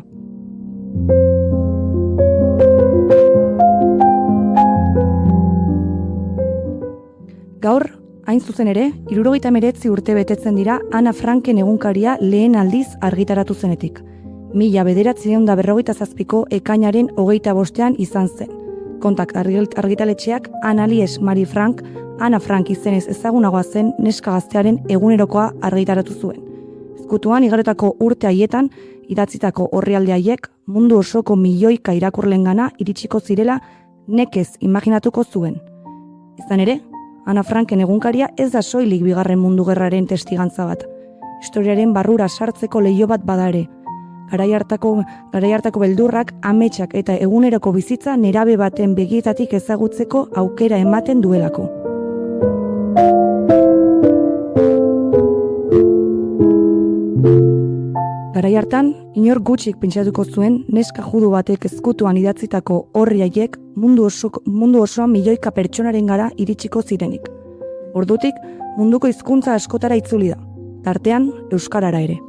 Gaur, hain zuzen ere, 79 urte betetzen dira Ana Franken egunkaria lehen aldiz argitaratu zenetik. 1957ko ekainaren 25ean izan zen. Kontakt argitaletxeak Annelies Marie Frank, Ana Frank izenez ezagunagoa zen neska gaztearen egunerokoa argitaratu zuen. Ezkutuan igarotako urte haietan idatzitako orrialde haiek mundu osoko milioika irakurlengana iritsiko zirela nekez imaginatuko zuen. Izan ere, Ana Franken egunkaria ez da soilik Bigarren Mundu Gerraren testigantza bat. Historiaren barrura sartzeko leiho bat bada ere. Garai hartako beldurrak, ametsak eta eguneroko bizitza nerabe baten begietatik ezagutzeko aukera ematen duelako. Garai hartan, inor gutxik pentsatuko zuen neska judu batek ezkutuan idatzitako orri haiek mundu osoan milioika pertsonaren gara iritsiko zirenik. Ordutik, munduko hizkuntza askotara itzuli da, tartean euskarara ere.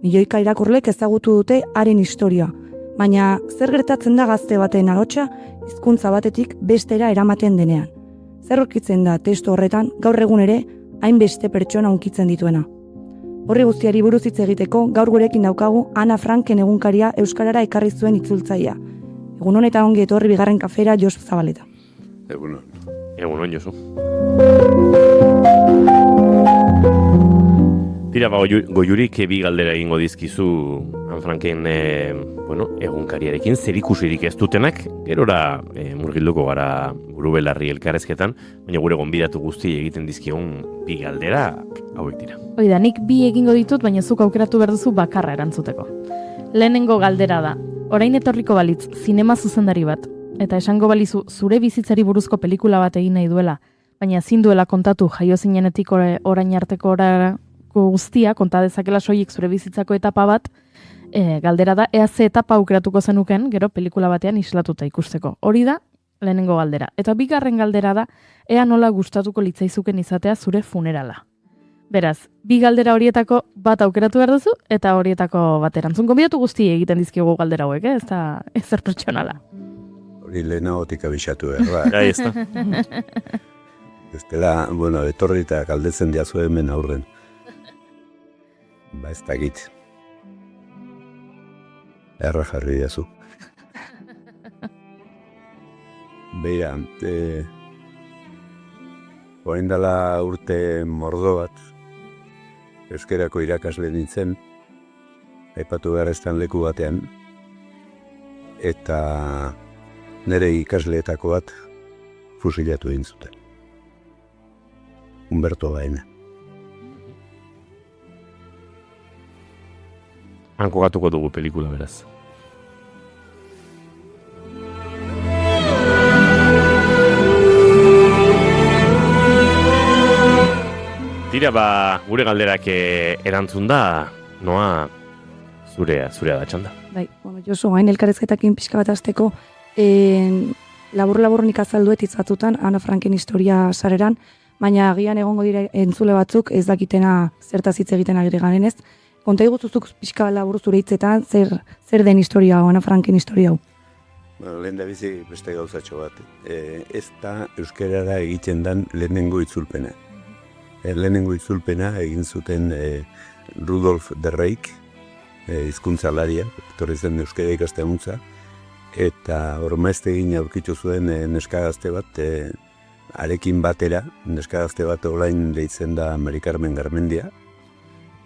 Milioika irakurlek ezagutu dute haren historia, baina zer gertatzen da gazte baten ahotsa hizkuntza batetik bestera eramaten denean. Zer aurkitzen da testu horretan gaur egun ere hainbeste pertsona hunkitzen dituena. Horri guztiari buruz hitz egiteko gaur gurekin daukagu Ana Franken egunkaria euskarara ekarri zuen itzultzailea. Egunon eta ongi etorri Bigarren kafera Josu Zabaleta. Egunon. Egunon, Josu. Tira, goiurik bi galdera egingo dizkizu Ana Franken egunkariarekin zerikusirik ez dutenak, gerora murgilduko gara buru belarri elkarrezketan, baina gure gonbidatu guzti egiten dizkigun bi galdera hauek dira. Oida, nik bi egingo ditut, baina zuk aukeratu behar duzu bakarra erantzuteko. Lehenengo galdera da, orain etorriko balitz zinema zuzendari bat, eta esango balizu zure bizitzari buruzko pelikula bat egin nahi duela, baina ezin duela kontatu jaio zinenetik orain arteko guztia, konta dezakela soilik zure bizitzako etapa bat, galdera da, ea ze etapa aukeratuko zenuken, gero pelikula batean islatuta ikusteko. Hori da, lehenengo galdera. Eta bigarren galdera da, ea nola gustatuko litzaizuken izatea zure funerala. Beraz, bi galdera horietako bat aukeratu behar duzu, eta horietako bat erantzun. Gonbidatu guzti egiten dizkigu galdera hauek, ez da ezer pertsonala. Hori lehenagotik abixatu behar, Gai, ez da. Bestela, etorri eta galdetzen diazu hemen aurren. Ba ez dakit. Erra jarri diazu. Beira, orain dela urte mordo bat, euskerako irakasle nintzen, aipatu beharreztan leku batean, eta nire ikasleetako bat fusilatu egin zuten. Humberto Baena. Hanko gatuko dugu pelikula, beraz. Tira, gure galderak erantzun da, noa zurea da txanda. Bai, Josu, hain elkarrezketakin pixka bat azteko, labur nik azalduet itzatutan, Ana Franken historia sareran, baina agian egongo dire entzule batzuk ez dakitena zertaz hitz egiten agire garen ez. Konta iguzuzuk pixka labur zure hitzetan, zer den historia hau, Ana Franken historia hau? Lehen da bizi beste gauzatxo bat. Ez da euskarara egiten dan lehenengo itzulpena. Lehenengo itzulpena egin zuten Rudolf de Reik, hizkuntzalaria, etorri zen euskara ikasteguntza, eta ormaiztegin aurkitu zuen neska gazte bat, arekin batera, neska gazte bat olain deitzen da Mari Carmen Garmendia,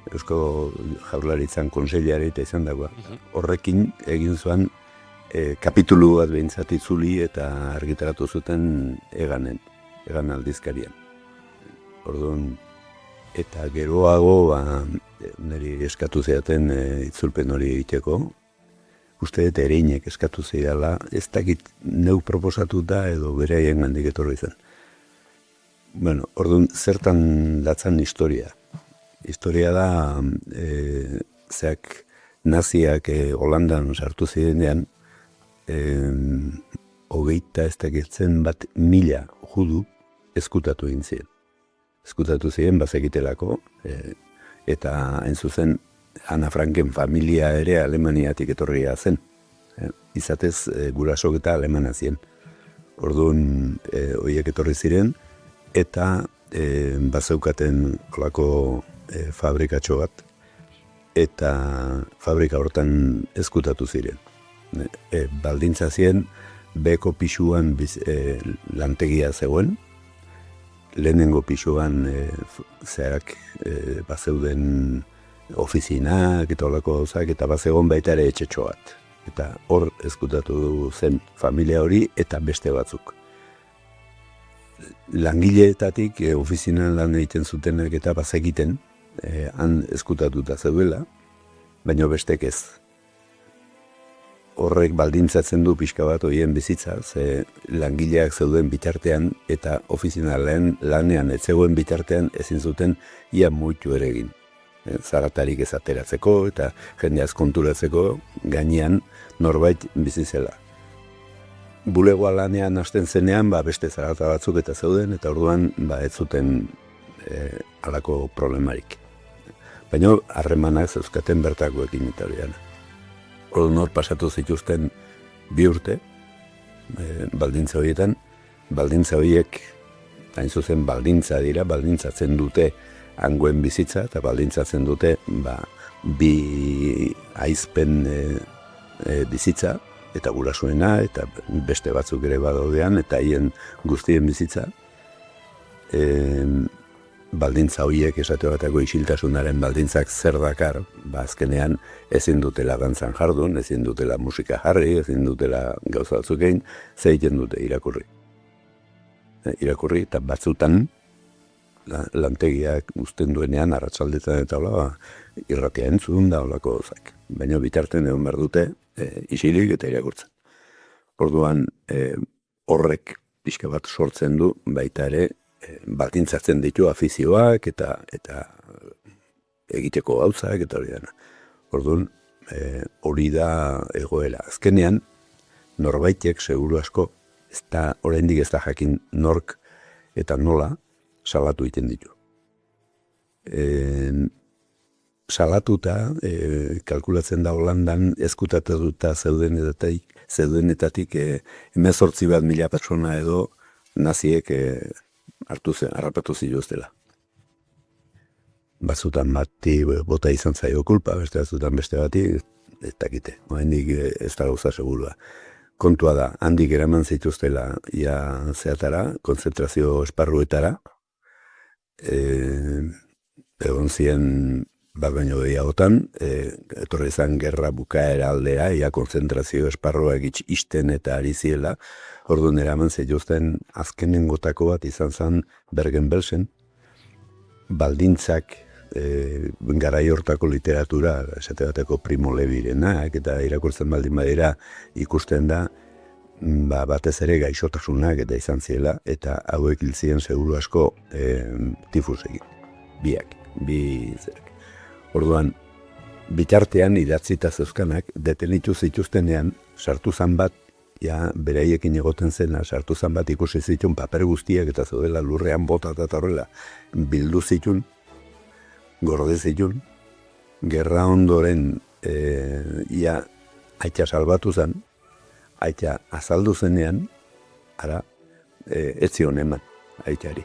Eusko Jaurlaritzan konseliare eta izan dagoa. Horrekin egin zuen kapitulu bat behintzat itzuli eta argitaratu zuten Egan aldizkarian. Orduan, eta geroago niri eskatu zeaten itzulpen hori egiteko. Uste dut ereinek eskatu zeidala, ez dakit neu proposatuta edo beraien gandik etorri zen. Bueno, orduan, zertan datzan historia. Historia da, naziak Holandan sartu zirenean, 21.000 judu eskutatu egin ziren. Eskutatu ziren bazekitelako, eta hain zuzen Ana Franken familia ere Alemaniatik etorria zen. Izatez, gurasok eta alemana ziren. Orduan, horiek etorri ziren, eta bazeukaten olako fabrikatxo bat, eta fabrika hortan eskutatu ziren. Baldintza ziren, beko pisuan lantegia zegoen, lehenengo pisuan bazeuden ofizinak eta olako gauzak, eta bazegon baita ere etxetxo bat. Eta hor eskutatu zen familia hori eta beste batzuk. Langileetatik ofizinan lan egiten zutenak eta bazekiten, han eskutatuta zeudela, baina bestek ez. Horrek baldintzatzen du pixka bat horien bizitza, ze langileak zeuden bitartean eta ofizinalen lanean ez zegoen bitartean ezin zuten ia muitu ere egin. Zaratarik ez ateratzeko eta jendeaz konturatzeko gainean norbait bizizela. Bulegoa lanean hasten zenean, beste zarata batzuk eta zeuden, eta orduan ez zuten halako problemarik. Baina harremanak zeuzkaten bertakoekin eta horian. Orduan hor pasatu zituzten 2 urte, baldintza horietan, baldintza horiek, hain zuzen baldintza dira, baldintzatzen dute hangoen bizitza, eta baldintzatzen dute 2 aizpen bizitza, eta gurasoena, eta beste batzuk ere badaudean, eta hien guztien bizitza. Baldintza horiek esate batako isiltasunaren baldintzak zer dakar, azkenean ezin dutela dantzan jardun, ezin dutela musika jarri, ezin dutela gauza batzuk egin, zeiten dute irakurri. Irakurri eta batzutan lantegiak uzten duenean arratsaldetan eta hola, irratia entzun da holako gauzak. Baina bitarten egon behar dute isilik eta irakurtzen. Orduan horrek pixka bat sortzen du baita ere baldintzatzen ditu afizioak eta egiteko gauzak eta hori dena. Orduan hori da egoera. Azkenean norbaitek seguru asko oraindik ez da jakin nork eta nola salatu egiten ditu. Salatuta, kalkulatzen da Holandan ezkutatuta zeudenetatik 18.000 pertsona edo naziek harrapatu zituztela. Batzutan bati bota izan zaio kulpa, beste batzutan beste bati, ez dakite, oraindik ez da gauza segurua. Kontua da, handik eraman zituztela ia zeatara, konzentrazio esparruetara, egon ziren bat baino gehiagotan, etorri izan gerra bukaera aldera, ia konzentrazio esparruak isten eta ari ziela, orduan eraman zituzten azkenengotako bat izan zen Bergen-Belsen, baldintzak garai hortako literatura, esate bateko Primo Levirenak, eta irakurtzen baldin badira ikusten da, batez ere gaixotasunak eta izan ziela, eta hauek hil ziren seguru asko tifusekin. bi zerak. Orduan, bitartean idatzita zeuzkanak, detenitu zituztenean, sartu zan bat, ja, beraiekin egoten zena, sartu zan bat ikusi zitun paper guztiak eta zeudela lurrean bota eta horrela, bildu zitun, gorde zitun, gerra ondoren ia aita salbatu zen, aita azaldu zenean, ara, ez zion eman aitari.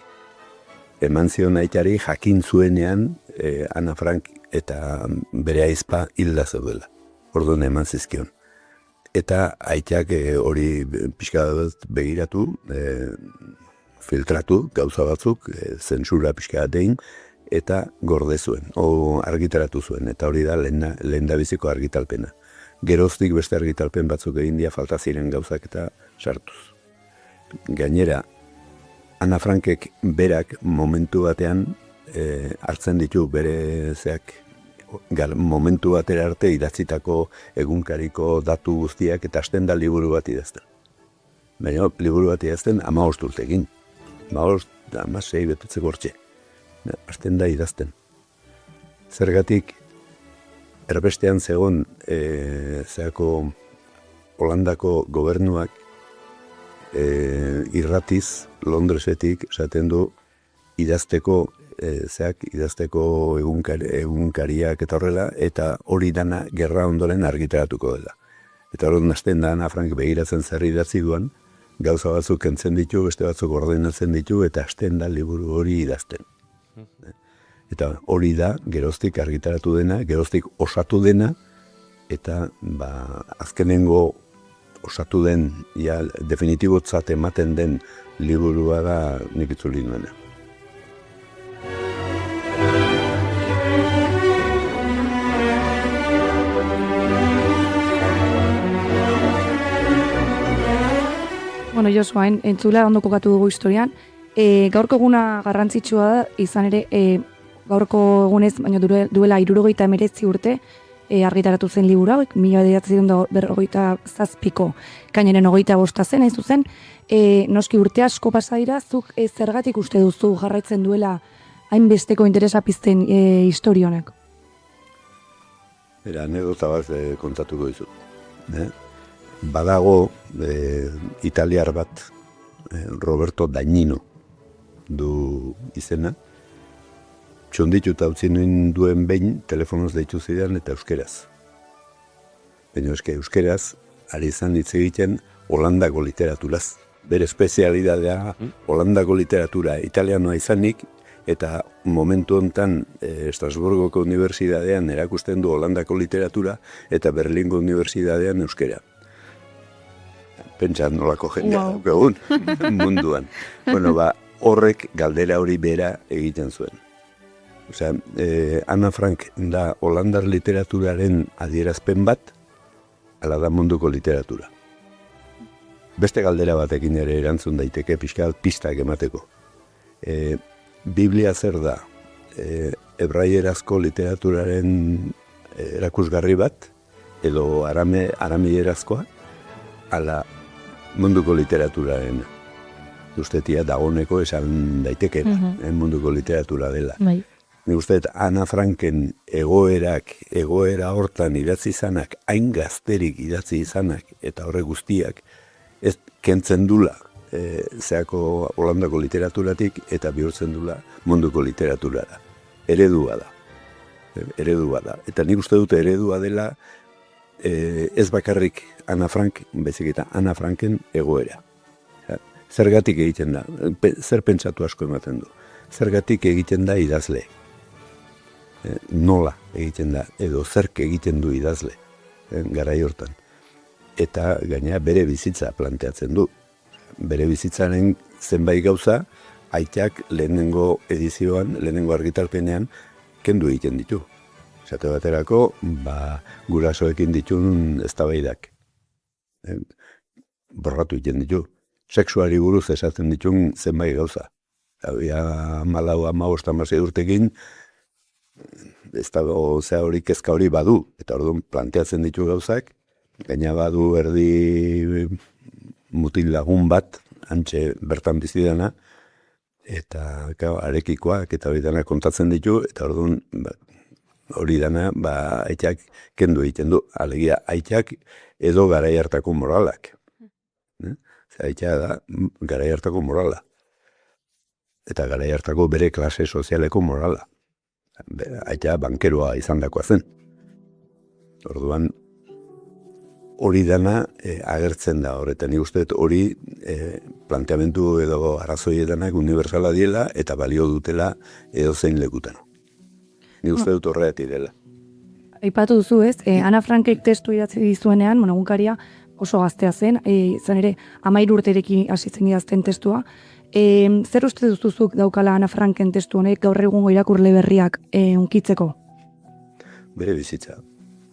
Eman zion aitari jakin zuenean Ana Frank eta bere aizpa hilda zeudela. Orduan eman zizkion. Eta aitak hori pixka bat begiratu, filtratu, gauza batzuk, zentsura pixka dein, eta gorde zuen, argitaratu zuen, eta hori da lehendabiziko argitalpena. Geroztik beste argitalpen batzuk egin dia falta ziren gauzak eta sartuz. Gainera, Ana Frankek berak momentu batean hartzen ditu bere zeak momentu batera arte idatzitako egunkariko datu guztiak eta hasten da liburu bat idazten. Baina liburu bat idazten 15 urtekin. 16 betetzeko hortxe. Hasten da idazten. Zergatik, erbestean zegoen zeako Holandako gobernuak irratiz, Londresetik, esaten du, idazteko egunkariak eta horrela, eta hori dana gerra ondoren argitaratuko dela. Eta hori hasten da Ana Frank begiratzen zer idatzi duan, gauza batzuk kentzen ditu, beste batzuk ordenatzen ditu, eta hasten da liburu hori idazten. Eta hori da, geroztik argitaratu dena, geroztik osatu dena, eta azkenengo osatu den, definitibotzat ematen den liburua da nik itzuli nuena. Bueno, Josuain, entzula ondo kokatu dugu historian. Gaurko eguna garrantzitsua da, izan ere, gaurko egunez, baina duela 79 urte, argitaratu zen liburu hauek, 1947ko kainaren 25 zen, hain zuzen, noski urte asko pasa dira, zuk zergatik uste duzu jarraitzen duela hainbesteko interesa pizten historia honek? Anekdota bat kontatuko dizut. Badago italiar bat, Roberto Dagnino du izena, txondituta utzi nuen duen behin telefonoz deitu zidan eta euskeraz. Baina euskeraz, ari izan hitz egiten Holandako literaturaz. Bere espezialidadea Holandako literatura italianoa izanik, eta momentu hontan Estrasburgoko unibertsitatean erakusten du Holandako literatura eta Berlingo unibertsitatean euskera. Pentsa nolako jendea daukagun munduan. Bueno, horrek galdera hori bera egiten zuen. Osea, Ana Frank da Holandar literaturaren adierazpen bat, ala da munduko literatura. Beste galdera batekin ere erantzun daiteke pixka pistak emateko. Biblia zer da? Hebraierazko literaturaren erakusgarri bat, edo aramierazkoa, ala munduko literaturaren. Ustetia dagoneko esan daiteke munduko literatura dela. Nik uste Ana Franken egoera hortan idatzi izanak, hain gazterik idatzi izanak, eta horre guztiak, ez kentzen dula zeako Holandako literaturatik, eta bihurtzen dula munduko literaturara. Eredua da. Eta nik uste dute eredua dela, ez bakarrik Ana Frank, bezik eta Ana Franken egoera. Zergatik egiten da, zer pentsatu asko ematen du. Zergatik egiten da idazle. Nola egiten da, edo zerk egiten du idazle, garai hortan. Eta gainera bere bizitza planteatzen du. Bere bizitzaren zenbait gauza, aitak lehenengo edizioan, lehenengo argitalpenean, kendu egiten ditu. Esate baterako, gurasoekin ditun eztabaidak. Borratu egiten ditu. Sexuari buruz esaten ditun zenbait gauza. 14-15 urtekin, hori kezka hori badu, eta orduan planteatzen ditu gauzak, gaina badu erdi mutil lagun bat, antxe bertan bizidana, eta arekikoak eta hori dana kontatzen ditu, eta orduan hori dana aitak kendu egiten du. Alegia, aitak edo garai hartako moralak. Aitak da garai hartako morala. Eta garai hartako bere klase sozialeko morala. Aitak bankeroa izan dakoa zen. Orduan, hori dana agertzen da horretan. Nik uste hori planteamendu edo arrazoiedanak universala diela eta balio dutela edozein lekutan. Nik uste dut horretik dela. Aipatu duzu ez, Ana Frankek testu idatzi dizuenean, egunkaria oso gaztea zen, izan ere 13 urterekin hasi zen idazten testua. Zer uste duzuzuk daukala Ana Franken testu honek gaur egungo irakurle berriak unkitzeko? Bere bizitza.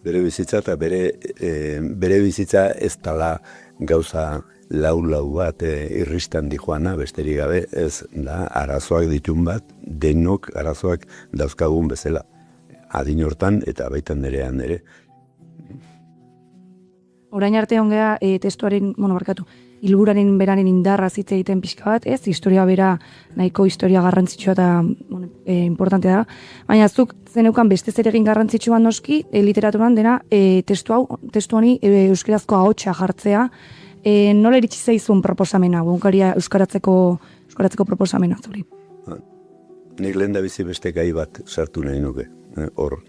Bere bizitza eta bere bizitza ez dala gauza lau bat irristan dijoana, besterik gabe, ez da arazoak ditun bat, denok arazoak dauzkagun bezala. Adin hortan eta baitan nerean ere. Orain arte ongea testuaren, hilburaren beraren indarra zitze egiten pixka bat, ez? Historia bera nahiko historia garrantzitsua eta importantea da. Baina zuk zeneukan beste zeregin garrantzitsuan noski, literaturan dena testu honi euskarazko ahotsa jartzea. Nola iritsi zaizun proposamena, egunkaria euskaratzeko proposamena zuri? Nik lehen da bizi beste gai bat sartu nahi nuke. Hor,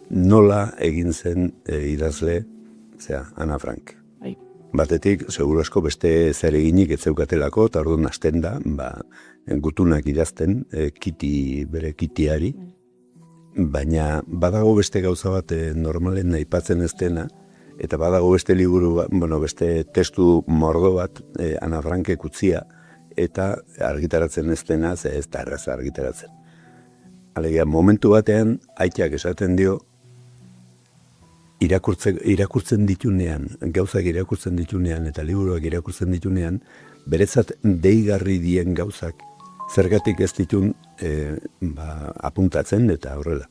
nola egin zen idazle, Ana Frank. Batetik, seguru asko beste zer eginik ez zeukatelako, eta orduan hasten da, gutunak idazten, bere kitiari, baina badago beste gauza bat normalen aipatzen ez dena, eta badago beste liburu, beste testu mordo bat, Ana Frankek utzia, eta argitaratzen ez dena, ez da erraza argitaratzen. Alegia, momentu batean, aitak esaten dio, irakurtzen ditunean, gauzak irakurtzen ditunean eta liburuak irakurtzen ditunean, beretzat deigarri dien gauzak zergatik ez ditun apuntatzen eta horrela.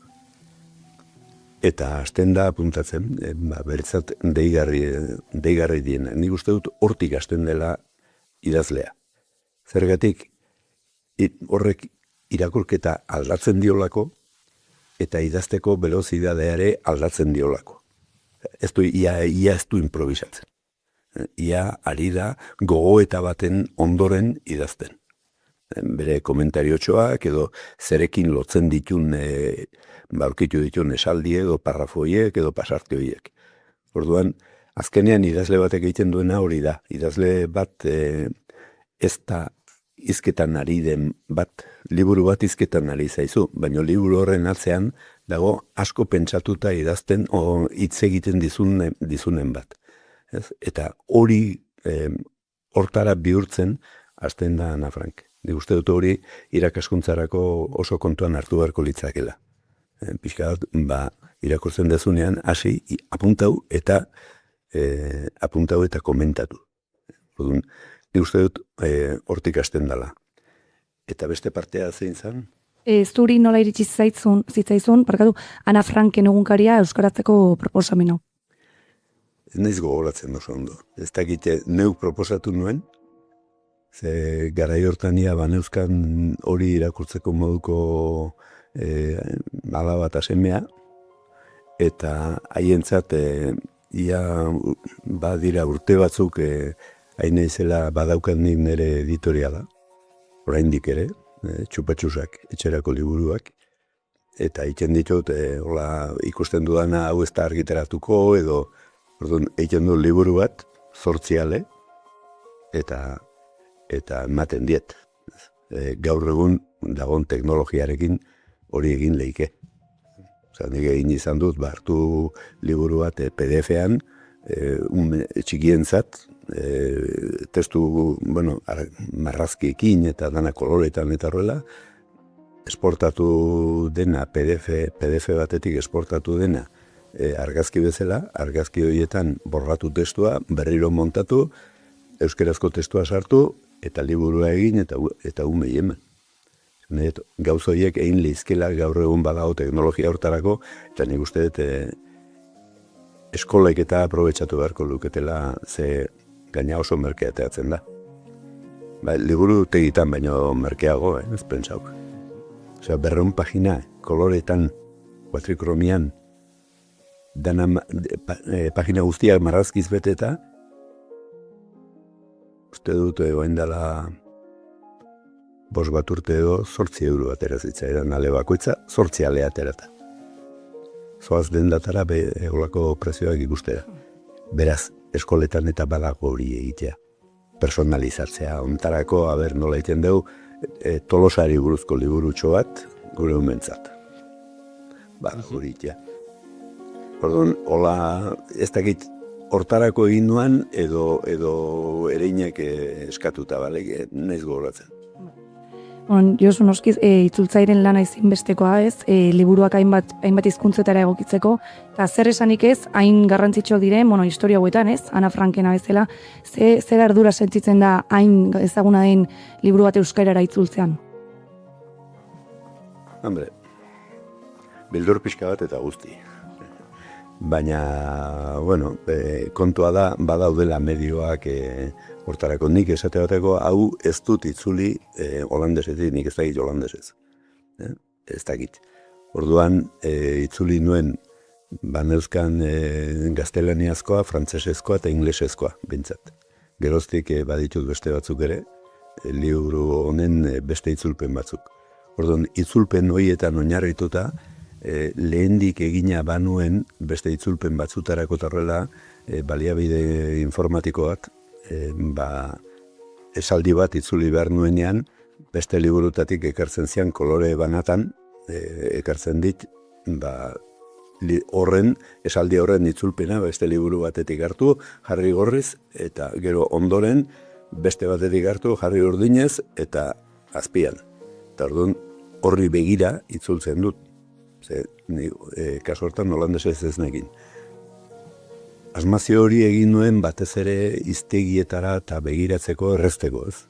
Eta hasten da apuntatzen, beretzat deigarri dien. Nik uste dut hortik hasten dela idazlea. Zergatik horrek irakurketa aldatzen diolako eta idazteko velozidadeare aldatzen diolako. Ia ez du improvisatzen. Ia ari da gogoeta baten ondoren idazten. Bere komentariotxoak edo zerekin lotzen ditun, aurkitu ditun esaldi edo parrafoiek edo pasartioiek. Orduan, azkenean idazle batek egiten duena hori da. Idazle bat ez da hizketan ari den bat, liburu bat hizketan ari zaizu, baina liburu horren atzean dago asko pentsatuta idazten hitz egiten dizunen bat. Eta hori hortara bihurtzen hasten da Ana Frank. Nik uste dut hori irakaskuntzarako oso kontuan hartu beharko litzakela. Pixka bat, irakurtzen dezunean hasi apuntau eta komentatu. Orduan, nik uste dut hortik hasten dela. Eta beste partea zein zen? Zuri nola iritsi zitzaizun, Ana Franken egunkaria euskaratzeko proposamena. Ez naiz gogoratzen oso ondo. Ez dakite neuk proposatu nuen, ze garai hortania baneuzkan hori irakurtzeko moduko alaba eta semea, eta haientzat ia badira urte batzuk hain izela badaukat nik nire editoriala, oraindik ere, txupatxusak, etxerako liburuak, eta egiten ditut, ikusten dudana hau ez da argitaratuko, edo egiten du liburu bat, 8 ale, eta ematen diet. Gaur egun dagoen teknologiarekin hori egin leike. Nik egin izan dut, hartu liburu bat PDF-ean, txikientzat, testu, marrazkiekin eta dana koloretan eta horrela, esportatu dena, PDF batetik esportatu dena, argazki bezala, argazki horietan borratu testua, berriro montatu, euskerazko testua sartu, eta liburua egin eta umei hemen. Gauza horiek egin lehizkela gaur egun badago teknologia hortarako, eta nik uste dut eskolek eta aprobetxatu beharko luketela, ze gaina oso merkeateatzen da. Liburu tegitan baino merkeago, ez pentsauk. Osea, 200 pagina, koloretan, kuatrikromian, dana pagina guztiak marrazkiz beteta, uste dut egoen dela 5 bat urte edo 8 euro atera zitzaidan ale bakoitza, 8 ale aterata. Zoaz dendatara egolako prezioak ikustera. Beraz, eskoletan eta badago hori egitea. Personalizatzea, ontarako, nola egiten dugu, Tolosari buruzko liburutxo bat, gure umentzat. Hori egitea. Orduan, hola, ez dakit, hortarako egin nuan, edo ereinek eskatuta, naiz gogoratzen. Josu noskiz, itzultzairen lana ezinbestekoa ez, liburuak hainbat hizkuntzetara egokitzeko, eta zer esanik ez, hain garrantzitsuak diren, historia hauetan ez, Ana Frankena bezala, zer ardura sentitzen da hain ezaguna den liburu bat euskarara itzultzean? Hombre, beldur pixka bat eta guzti. Baina, kontua da, badaudela medioak hortarako nik esate bateko, hau ez dut itzuli holandesetik, nik ez dakit holandesez. Ez dakit. Orduan, itzuli nuen baneuzkan gaztelaniazkoa, frantsesezkoa eta inglesezkoa, bintzat. Geroztik baditut beste batzuk ere, liburu honen beste itzulpen batzuk. Orduan, itzulpen horietan oinarrituta, lehendik egina banuen beste itzulpen batzutarako tarrela baliabide informatikoak esaldi bat itzuli behar nuenean beste liburutatik ekartzen zian kolore banatan ekartzen dit esaldi horren itzulpena beste liburu batetik hartu jarri gorriz eta gero ondoren beste batetik hartu jarri urdinez eta azpian. Eta orduan horri begira itzultzen dut. Kasu hortan holandesez ez nekin. Asmazio hori egin nuen batez ere hiztegietara eta begiratzeko errezteko, ez?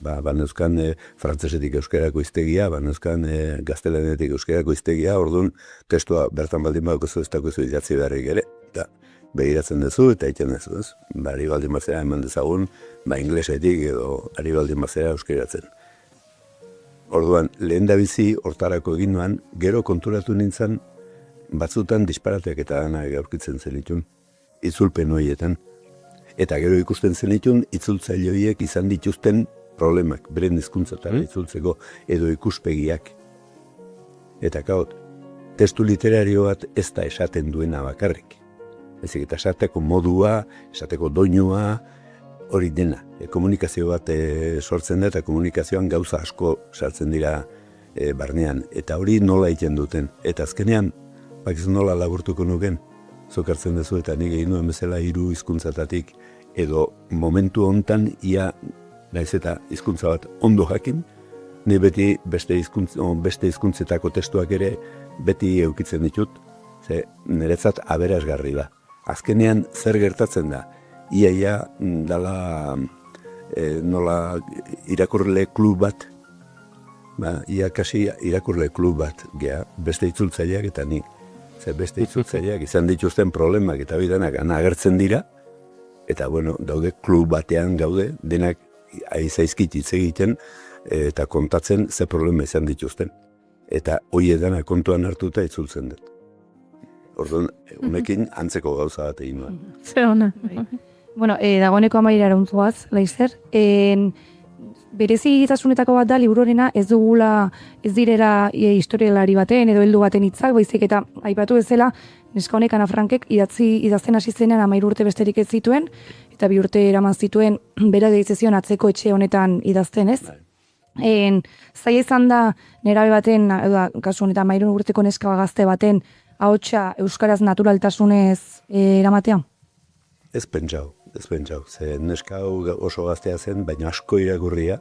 Baneuzkan frantsesetik euskerako hiztegia, baneuzkan gaztelanetik euskerako hiztegia, orduan testua bertan baldin badukozu ez dakuzu idatzi beharrik ere, eta begiratzen duzu eta egiten duzu, ez? Ari baldin bazera eman dezagun, inglesetik edo ari baldin bazera euskeratzen. Orduan, lehen da bizi hortarako egin nuan, gero konturatu nintzen batzutan disparateak eta dana aurkitzen zenitun, itzulpen horietan. Eta gero ikusten zenitun, itzultzaile horiek izan dituzten problemak, beren hizkuntzatara itzultzeko edo ikuspegiak. Eta kaut, testu literario bat ez da esaten duena bakarrik. Ezik eta esateko modua, esateko doinua, hori dena. Komunikazio bat sortzen da eta komunikazioan gauza asko sartzen dira barnean. Eta hori nola egiten duten. Eta azkenean, bakiz nola laburtuko nuken, zokartzen duzu eta nik egin nuen bezala 3 hizkuntzatatik edo momentu hontan ia naiz eta hizkuntza bat ondo jakin, ni beti beste hizkuntzetako testuak ere beti eukitzen ditut, ze niretzat aberasgarri da. Azkenean zer gertatzen da? Ia dala nola irakurle klub bat, ia kasi irakurle klub bat, beste itzultzaileak eta ni. Ze beste itzultzaileak izan dituzten problemak eta bidanak agertzen dira, eta daude klub batean gaude, denak aizaizkit hitz egiten eta kontatzen ze problema izan dituzten. Eta hori edana kontuan hartuta itzultzen dut. Orduan, honekin antzeko gauza bat egin nuen. Ze ona. Dagoeneko amaira arauntzuaz, Laizer. Berezitasunetako bat da, liburorena ez direla historialari baten edo heldu baten hitzak, baizik eta aipatu bezala, neska honek Ana Frankek idazten hasi zenean 13 urte besterik ez zituen, eta 2 urte eraman zituen bera deitzezion atzeko etxe honetan idazten, ez? Zaila izan da nerabe baten, kasu honetan 13 urteko neska gazte baten, ahotsa euskaraz naturaltasunez eramatea? Ez pentsau. Ze neska oso gaztea zen, baina asko irakurria,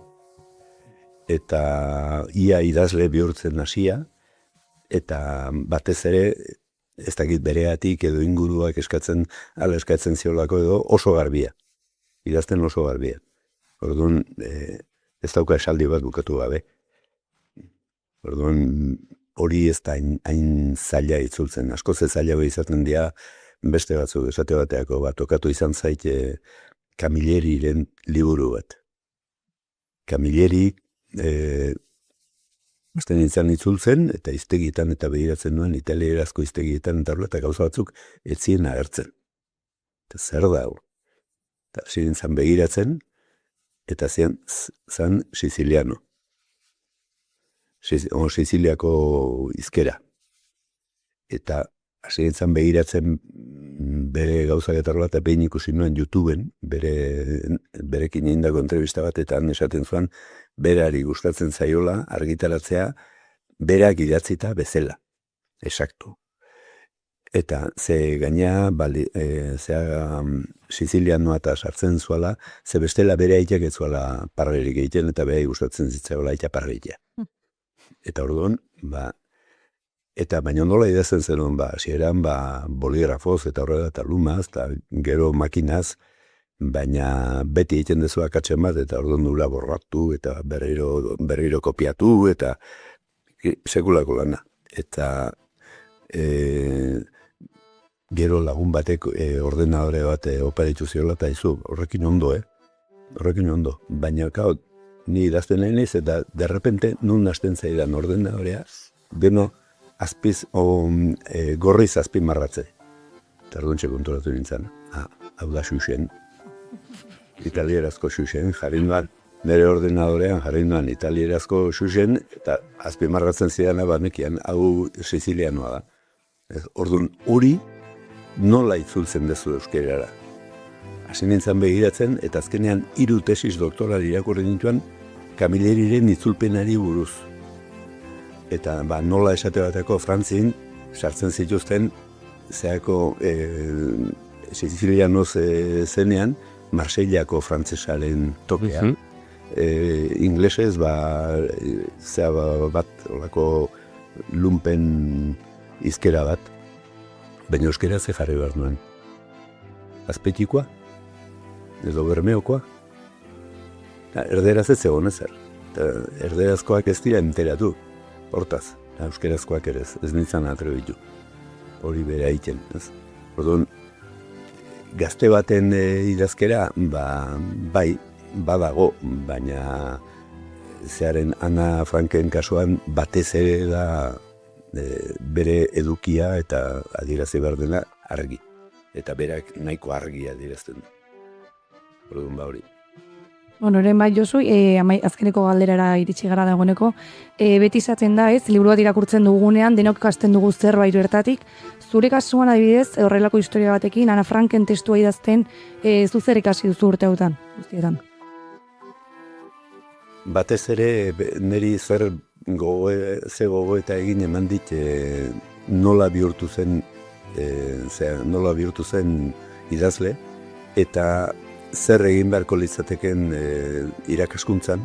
eta ia idazle bihurtzen hasia, eta batez ere, ez dakit bereatik edo inguruak eskatzen ziolako edo oso garbia. Idazten oso garbia. Orduan, ez dauka esaldi bat bukatu gabe. Orduan, hori ez da hain zaila itzultzen. Asko ze zaila izaten dira, beste batzuk, esate bateako bat, tokatu izan zaite Camilleriren liburu bat. Kamilleri, azten nintzen itzultzen, eta iztegietan eta behiratzen nuen, italierazko iztegietan eta gauza batzuk etzien agertzen. Eta zer da hor? Eta hasi nintzen begiratzen, eta zan Siciliano. Siciliako izkera. Eta hasi nintzen begiratzen bere gauzak eta horrela, eta behin ikusi nuen YouTubeen, berekin egindako entrevista bat, eta han esaten zuen, berari gustatzen zaiola argitaratzea, berak idatzita bezala. Exacto. Eta ze gaina, Sicilianoa eta sartzen zuela, ze bestela bere aitek ez zuela parrerik egiten, eta bere gustatzen zitzaiola aita parreitea. Eta orduan, eta baina nola idazten zenuen, hasieran boligrafoz eta horrela eta lumaz, eta gero makinaz, baina beti egiten dezu akatzen bat, eta orduan nula borratu, eta berriro kopiatu, eta sekulako lana. Eta gero lagun batek ordenadore bat oparitu ziola, eta izu, horrekin ondo, horrekin ondo. Baina, ni idazten nahi naiz, eta derrepente nun hasten zaidan ordenadorea, beno, gorriz azpimarratze. Eta orduan konturatu nintzen, hau da Xuxen, italierazko Xuxen, jarri nuan, nire ordenadorean jarri nuan italierazko Xuxen, eta azpimarratzen zidana banekian, hau Sicilianoa da. Orduan, hori nola itzultzen dezu euskerara. Hasi nintzen begiratzen, eta azkenean 3 tesis doktorali irakurri nituen Kamilleriren itzulpenari buruz. Eta nola esate bateko Frantzin sartzen zituzten zeako Sicilianoz zenean Marseillako frantzesaren tokea. Inglesez bat olako lumpen izkera bat, baina euskera ze jarri behar nuen. Azpetikoa, edo bermeokoa, erderaz ez egon ezer. Erderazkoak ez dira enteratu. Hortaz, euskerazkoak ere ez nintzen atrebitu. Hori bere egiten, ez? Orduan, gazte baten idazkera, bai, badago, baina zearen Ana Franken kasuan batez ere da bere edukia eta adierazi behar dena argi. Eta berak nahiko argi adierazten du. Orduan hori. Oren bai, Josu, azkeneko galderara iritsi gara dagoeneko, beti izaten da, liburu bat irakurtzen dugunean, denok ikasten dugu zerbait bertatik. Zure kasuan adibidez, horrelako historia batekin, Ana Franken testua idazten, zu zer ikasi duzu urte hautan, guztietan? Batez ere, niri zer gogo eta egin eman dit, nola bihurtu zen idazle, eta zer egin beharko litzateken irakaskuntzan,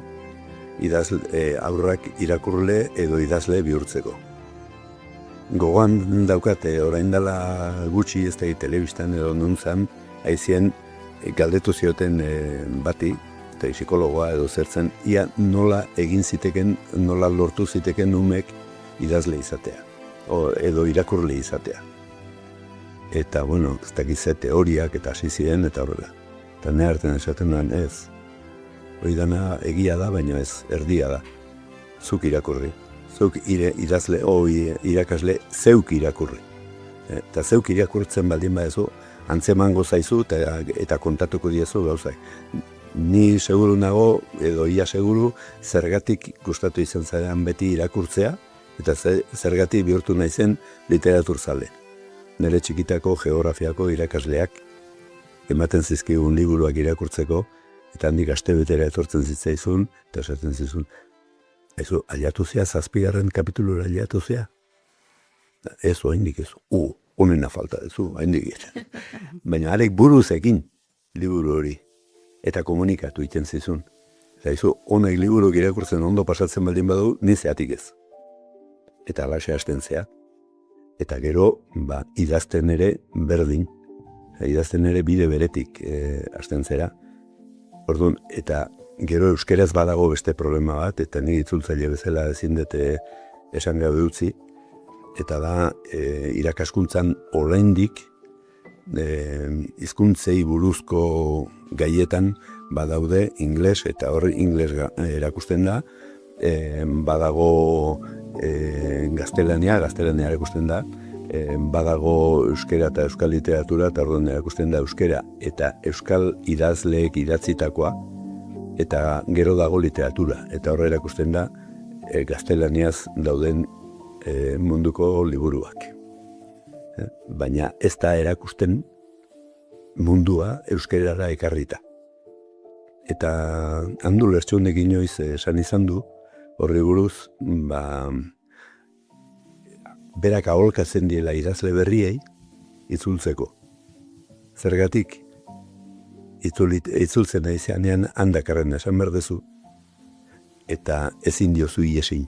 aurrak irakurle edo idazle bihurtzeko. Gogoan daukate, orain dela gutxi ez da telebistan edo nuntzan, haizien galdetu zioten bati, eta psikologoa edo zertzen, ia nola egin ziteken, nola lortu ziteken umek idazle izatea, edo irakurle izatea. Eta, bueno, ez dakize teoriak eta hasi ziren eta horrela. Eta ne hartzen esaten nuen ez. Hori dana egia da, baina ez, erdia da. Zuk irakurri. Zuk idazle, irakasle, zeuk irakurri. Eta zeuk irakurtzen baldin badezu, antzemango zaizu eta kontatuko diezu gauzak. Ni seguru nago, edo ia seguru, zergatik gustatu izan zaidan beti irakurtzea, eta zergatik bihurtu naizen literaturzale. Nire txikitako geografiako irakasleak ematen zizkigun liburuak irakurtzeko, eta handik astebetera etortzen zitzaizun, eta esaten zizun, aliatu zea, 7. kapitulura aliatu zea? Ez, haindik ez, honena falta dezu, haindik ez. Baina arek buruz egin liburu hori, eta komunikatu iten zizun. Eta honek liburuk irakurtzen ondo pasatzen baldin badu, nizeatik ez. Eta alaxe hasten zea. Eta gero, idazten ere berdin, idazten ere bide beretik hasten zera. Orduan, eta gero euskeraz badago beste problema bat, eta nire itzultzaile bezala ezin dute esan gabe utzi, eta da irakaskuntzan oraindik hizkuntzei buruzko gaietan badaude ingles, eta hor ingles erakusten da, badago gaztelania erakusten da, badago euskera eta euskal literatura, eta orduan erakusten da euskera eta euskal idazleek idatzitakoa, eta gero dago literatura, eta hor erakusten da gaztelaniaz dauden munduko liburuak. Baina ez da erakusten mundua euskerara ekarrita. Eta handu lertxonek inoiz esan izan du, horri buruz, berak aholkatzen diela idazle berriei itzultzeko. Zergatik, itzultzen naizeanean handakarren esan berdezu, eta ezin diozu iesin.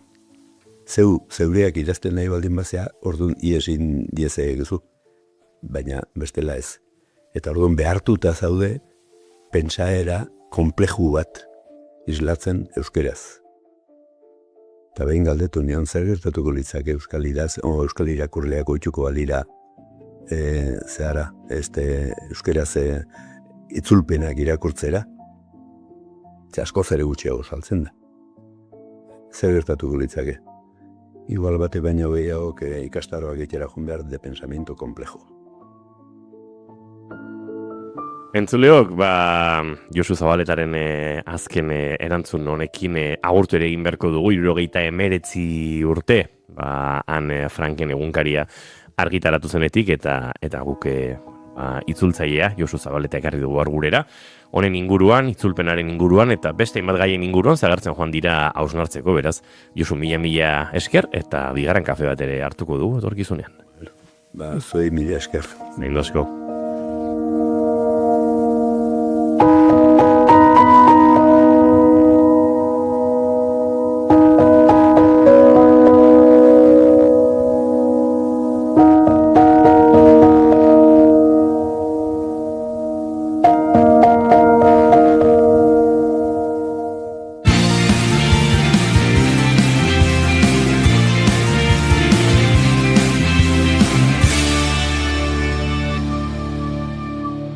Zeureak idazten nahi baldin bazea, orduan iesin dieze egizu, baina bestela ez. Eta orduan behartuta zaude, pentsaera konpleju bat islatzen euskeraz. Eta behin galdetu nion zer gertatuko litzake euskal irakurleak oituko balira euskeraz itzulpenak irakurtzera. Asko zere gutxiago saltzen da. Zer gertatuko litzake? Igual bate baino gehiago ikastaroak egitera joan behar de pensamiento komplejo. Entzuleok, Josu Zabaletaren azken erantzun honekin agurtu ere egin beharko dugu, 79 urte, han Franken egunkaria argitaratu zenetik, eta guk itzultzailea Josu Zabaleta ekarri dugu argurera. Honen inguruan, itzulpenaren inguruan, eta beste hainbat gaien inguruan zagartzen joan dira hausnartzeko, beraz, Josu mila esker, eta bigarren kafe bat ere hartuko dugu, etorkizunean. Zuei mila esker. Nahin asko.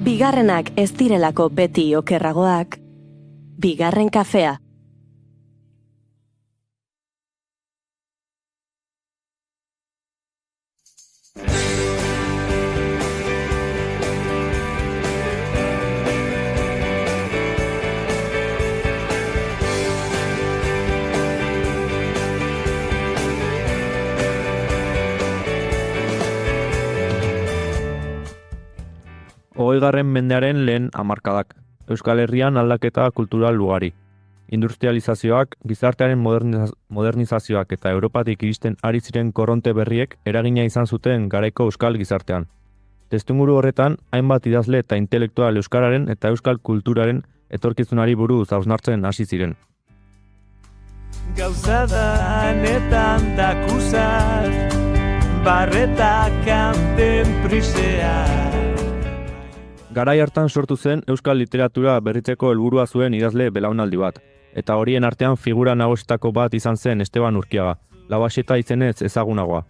Bigarrenak ez direlako beti okerragoak, bigarren kafea. Hogeigarren mendearen lehen hamarkadak. Euskal Herrian aldaketa kultural ugari. Industrializazioak, gizartearen modernizazioak eta Europatik iristen ari ziren korronte berriek eragina izan zuten garaiko euskal gizartean. Testuinguru horretan, hainbat idazle eta intelektual euskararen eta euskal kulturaren etorkizunari buruz hausnartzen hasi ziren. Gauzadanetan dakusat, barretak kanten priseak. Garai hartan sortu zen euskal literatura berritzeko helburua zuen idazle belaunaldi bat, eta horien artean figura nagusietako bat izan zen Esteban Urkiaga, Labaxeta izenez ezagunagoa.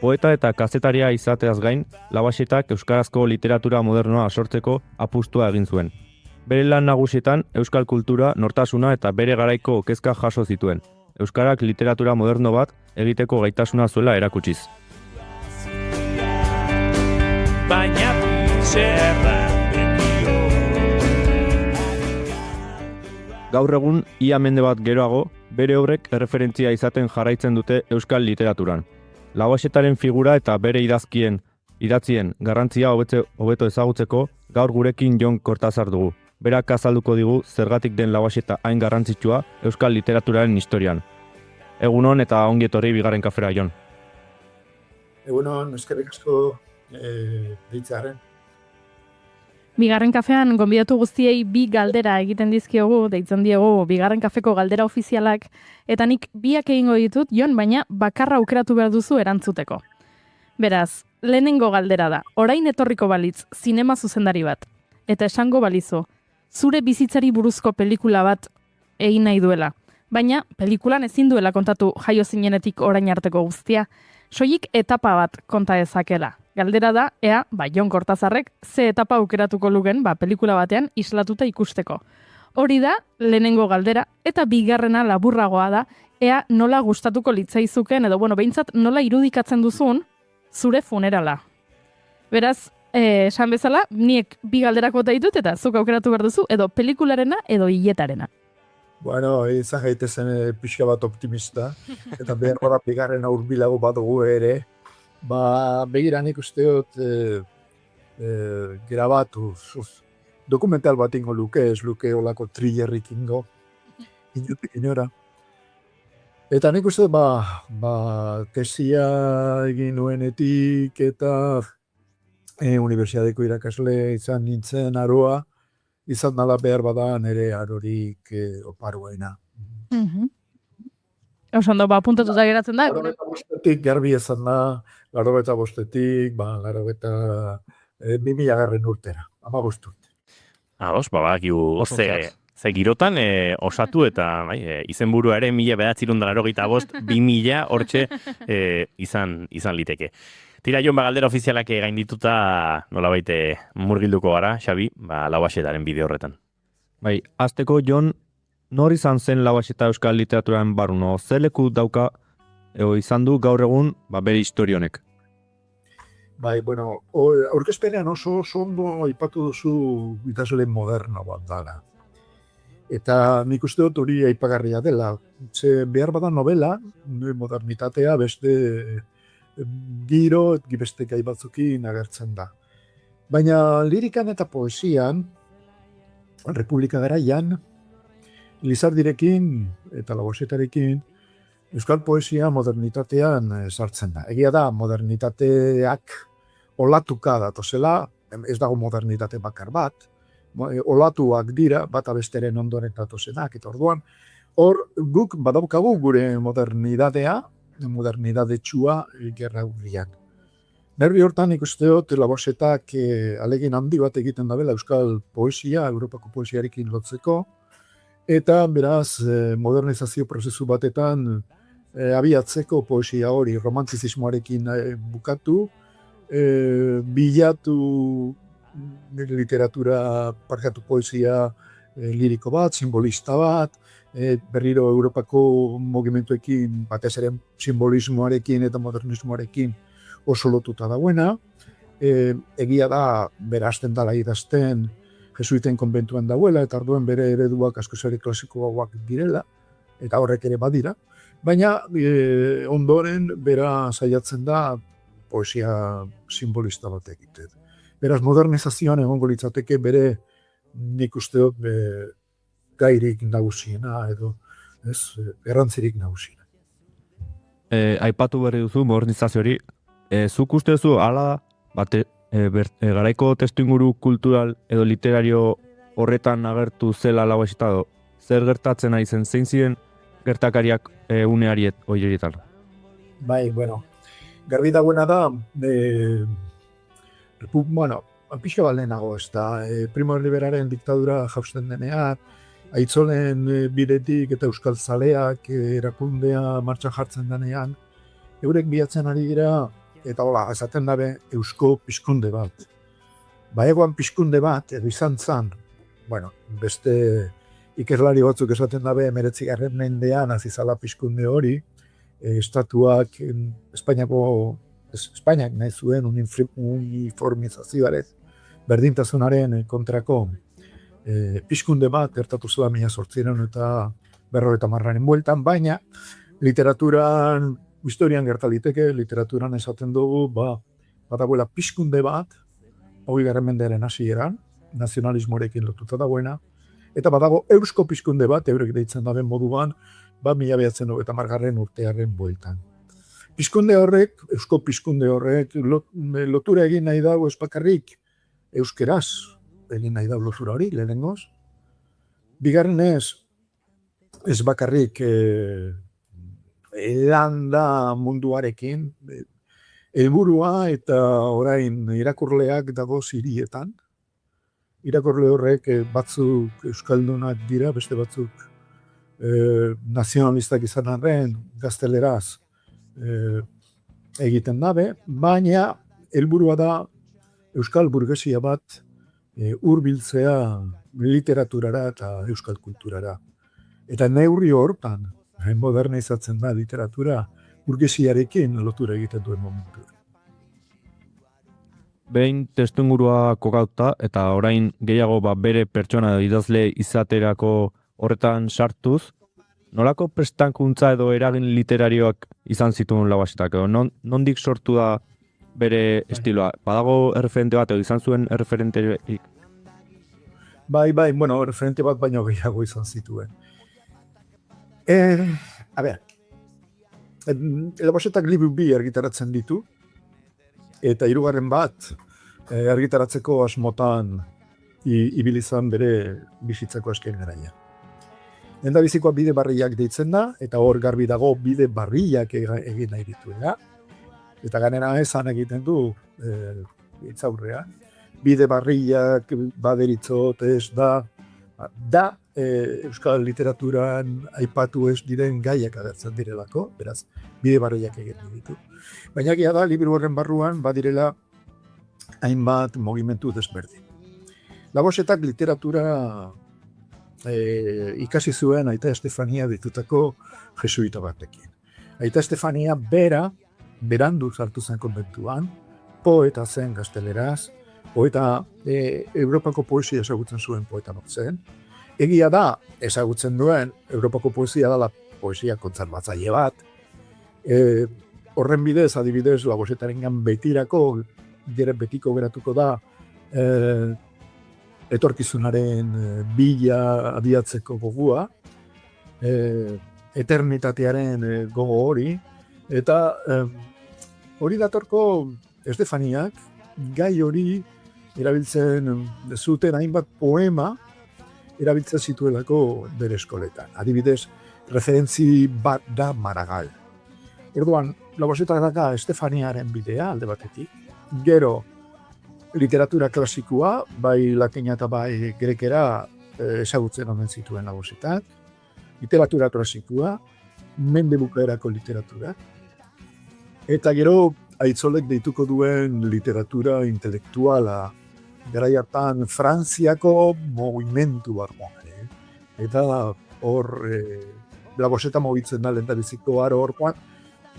Poeta eta kazetaria izateaz gain, Labaxetak euskarazko literatura modernoa sortzeko apustua egin zuen. Bere lan nagusietan euskal kultura, nortasuna eta bere garaiko kezka jaso zituen. Euskarak literatura moderno bat egiteko gaitasuna zuela erakutsiz. Baina zerra. Gaur egun, ia mende bat geroago, bere obrek erreferentzia izaten jarraitzen dute euskal literaturan. Labaxetaren figura eta bere idatzien garrantzia hobeto ezagutzeko gaur gurekin Jon Kortazar dugu. Berak azalduko digu zergatik den Labaxeta hain garrantzitsua euskal literaturaren historian. Egunon eta ongi etorri bigarren kafera, Jon. Egunon, eskerrik asko deitzearen. Bigarren kafean gonbidatu guztiei bi galdera egiten dizkiogu, deitzen diegu bigarren kafeko galdera ofizialak, eta nik biak egingo ditut, Jon, baina bakarra aukeratu behar duzu erantzuteko. Beraz, lehenengo galdera da, orain etorriko balitz zinema zuzendari bat, eta esango balizu, zure bizitzari buruzko pelikula bat egin nahi duela, baina pelikulan ezin duela kontatu jaio zinenetik orain arteko guztia, soilik etapa bat konta dezakela. Galdera da, ea, Jon Kortazarrek ze etapa aukeratuko luken, pelikula batean islatuta ikusteko. Hori da, lehenengo galdera, eta bigarrena laburragoa da, ea nola gustatuko litzaizuken, edo behintzat nola irudikatzen duzun, zure funerala. Beraz, esan bezala, niek bi galderako ditut eta zuk aukeratu behar duzu, edo pelikularena, edo hiletarena. Bueno, izan gaitezen pixka bat optimista, eta behar bada bigarren hurbilago bat dugu ere, begira nik uste dut grabatu, dokumental bat ingo luke, ez luke olako thrillerrik ingo, inutik inora. Eta nik uste dut, tesia egin nuenetik eta Unibertsitateko irakasle izan nintzen aroa, izan nala behar bada nire arorik oparuena. Oso ondo, apuntatuta geratzen da. 85 garbi izan da, 85-tik, 2000 urtera, 15 urte. Badakigu ze girotan osatu eta izenburua ere 1985, 2000 hortxe izan liteke. Tira, Jon, galdera ofizialak gaindituta nolabait murgilduko gara, Xabi, Lauaxetaren bideo horretan. Bai, hasteko Jon, nor izan zen Lauaxeta euskal literaturaren barruno? Ze leku dauka izan du gaur egun bere historia honek? Bai, bueno, aurkezpenean oso ondo aipatu duzu idazle moderno bat dara. Eta nik uste dut hori aipagarria dela. Ze behar bada novela, modernitatea beste giro, beste gai batzukin agertzen da. Baina lirikan eta poesian, Republika garaian, Lizardirekin eta Lauaxetarekin, euskal poesia modernitatean sartzen da. Egia da, modernitateak olatuka datozela, ez dago modernitate bakar bat, olatuak dira, bata besteren ondoren datozenak, eta orduan, hor guk badaukagu gure modernitatea, modernidadetsua gerra hurrian. Nervi hortan ikuste dut Lauaxetak alegin handi bat egiten dabela euskal poesia, Europako poesiarekin lotzeko, eta beraz modernizazio prozesu batetan abiatzeko poesia hori romantizismoarekin bukatu, bilatu literatura, poesia liriko bat, simbolista bat, berriro Europako mugimenduekin, batez ere simbolismoarekin eta modernismoarekin oso lotuta dagoena. Egia da, berazten dala idazten, jesuiten konbentuan dagoela, eta orduan bere ereduak askoz ere klasikoagoak direla, eta horrek ere badira. Baina ondoren bera saiatzen da poesia simbolista bat egiten. Beraz, modernizazioan egongo litzateke bere nik uste dut gairik nagusiena edo errantzirik nagusiena. Aipatu berri duzu modernizazio hori, zuk uste duzu hala garaiko testuinguru kultural edo literario horretan agertu zela Lauaxeta edo zer gertatzen ari zen, zein ziren gertakariak uneariet horietan? Bai, bueno, garbi dagoena da, pixka bat lehenago ez da, Primo de Riveraren diktadura jausten denean, Aitzolen bidetik eta Euskal Zaleak erakundea martxan jartzen denean, eurek bilatzen ari dira, eta hola, esaten dabe eusko pizkunde bat. Egoan pizkunde bat, edo izan zan, beste ikerlari batzuk esaten dabe 19. mendean azizala pizkunde hori, estatuak Espainiak nahi zuen uniformizazioarez, berdintasunaren kontrako pizkunde bat gertatu zela 1850 bueltan, baina literaturan, historian gertaliteke, literaturan esaten dugu, badagoela pizkunde bat, 20. mendearen hasieran, nazionalismoarekin lotuta dagoena, eta badago eusko pizkunde bat, eurek deitzen daben moduan, 1990 urtearen bueltan. Pizkunde horrek, eusko pizkunde horrek, lotura egin nahi dago ez bakarrik euskeraz, egin nahi dago lotura hori, lehenengoz. Bigarrenez, ez bakarrik landa munduarekin, helburua eta orain irakurleak dago hirietan. Irakurle horrek batzuk euskaldunak dira, beste batzuk nazionalistak izan arren, gazteleraz egiten dabe, baina helburua da euskal burgesia bat hurbiltzea literaturara eta euskal kulturara. Eta neurri hortan, modernizatzen da literatura, burgesiarekin lotura egiten duen momentu. Behin testuingurua kokauta eta orain gehiago bere pertsona edo idazle izaterako horretan sartuz, nolako prestakuntza edo eragin literarioak izan zituen Labaxetak, edo nondik sortu da bere estiloa? Badago erreferente bat, edo izan zuen erreferenterik? Bai, bueno, referente bat baino gehiago izan zituen. A ber, Labaxetak liburu 2 argitaratzen ditu, eta 3. bat argitaratzeko asmotan ibili izan bere bizitzako azken garaia. Lehendabizikoa bide barriak deitzen da, eta hor garbi dago bide barriak egin nahi dituela. Eta ganera esan egiten du itzaurrea. Bide barriak baderitzot ez da euskal literaturan aipatu ez diren gaiak agertzen direlako, beraz, bide barriak egin ditu. Baina egia da, liburu horren barruan badirela hainbat mugimendu desberdin. Labaxetak literatura ikasi zuen Aita Estefania ditutako jesuita batekin. Aita Estefania berandu sartu zen konbentuan, poeta zen gazteleraz, poeta Europako poesia ezagutzen zuen poeta bat zen. Egia da, ezagutzen duen, Europako poesia dela poesia kontserbatzaile bat. Horren bidez, adibidez, Labaxetarengan betirako, betiko geratuko da, etorkizunaren bila abiatzeko gogua, eternitatearen gogo hori, eta hori datorko Estefaniak gai hori erabiltzen zuten hainbat poema erabiltzen zituelako bere eskoletan. Adibidez, referentzi bat da Maragall. Orduan, Labaxetak daka Estefaniaren bidea alde batetik, gero literatura klasikoa, bai latina eta bai grekera ezagutzen omen zituen Labaxetak, literatura klasikoa, mende bukaerako literatura, eta gero Aitzolek deituko duen literatura intelektuala, garai hartan Frantziako mugimendu barruan. Eta hor Labaxeta mugitzen da lehendabiziko aro horkoan,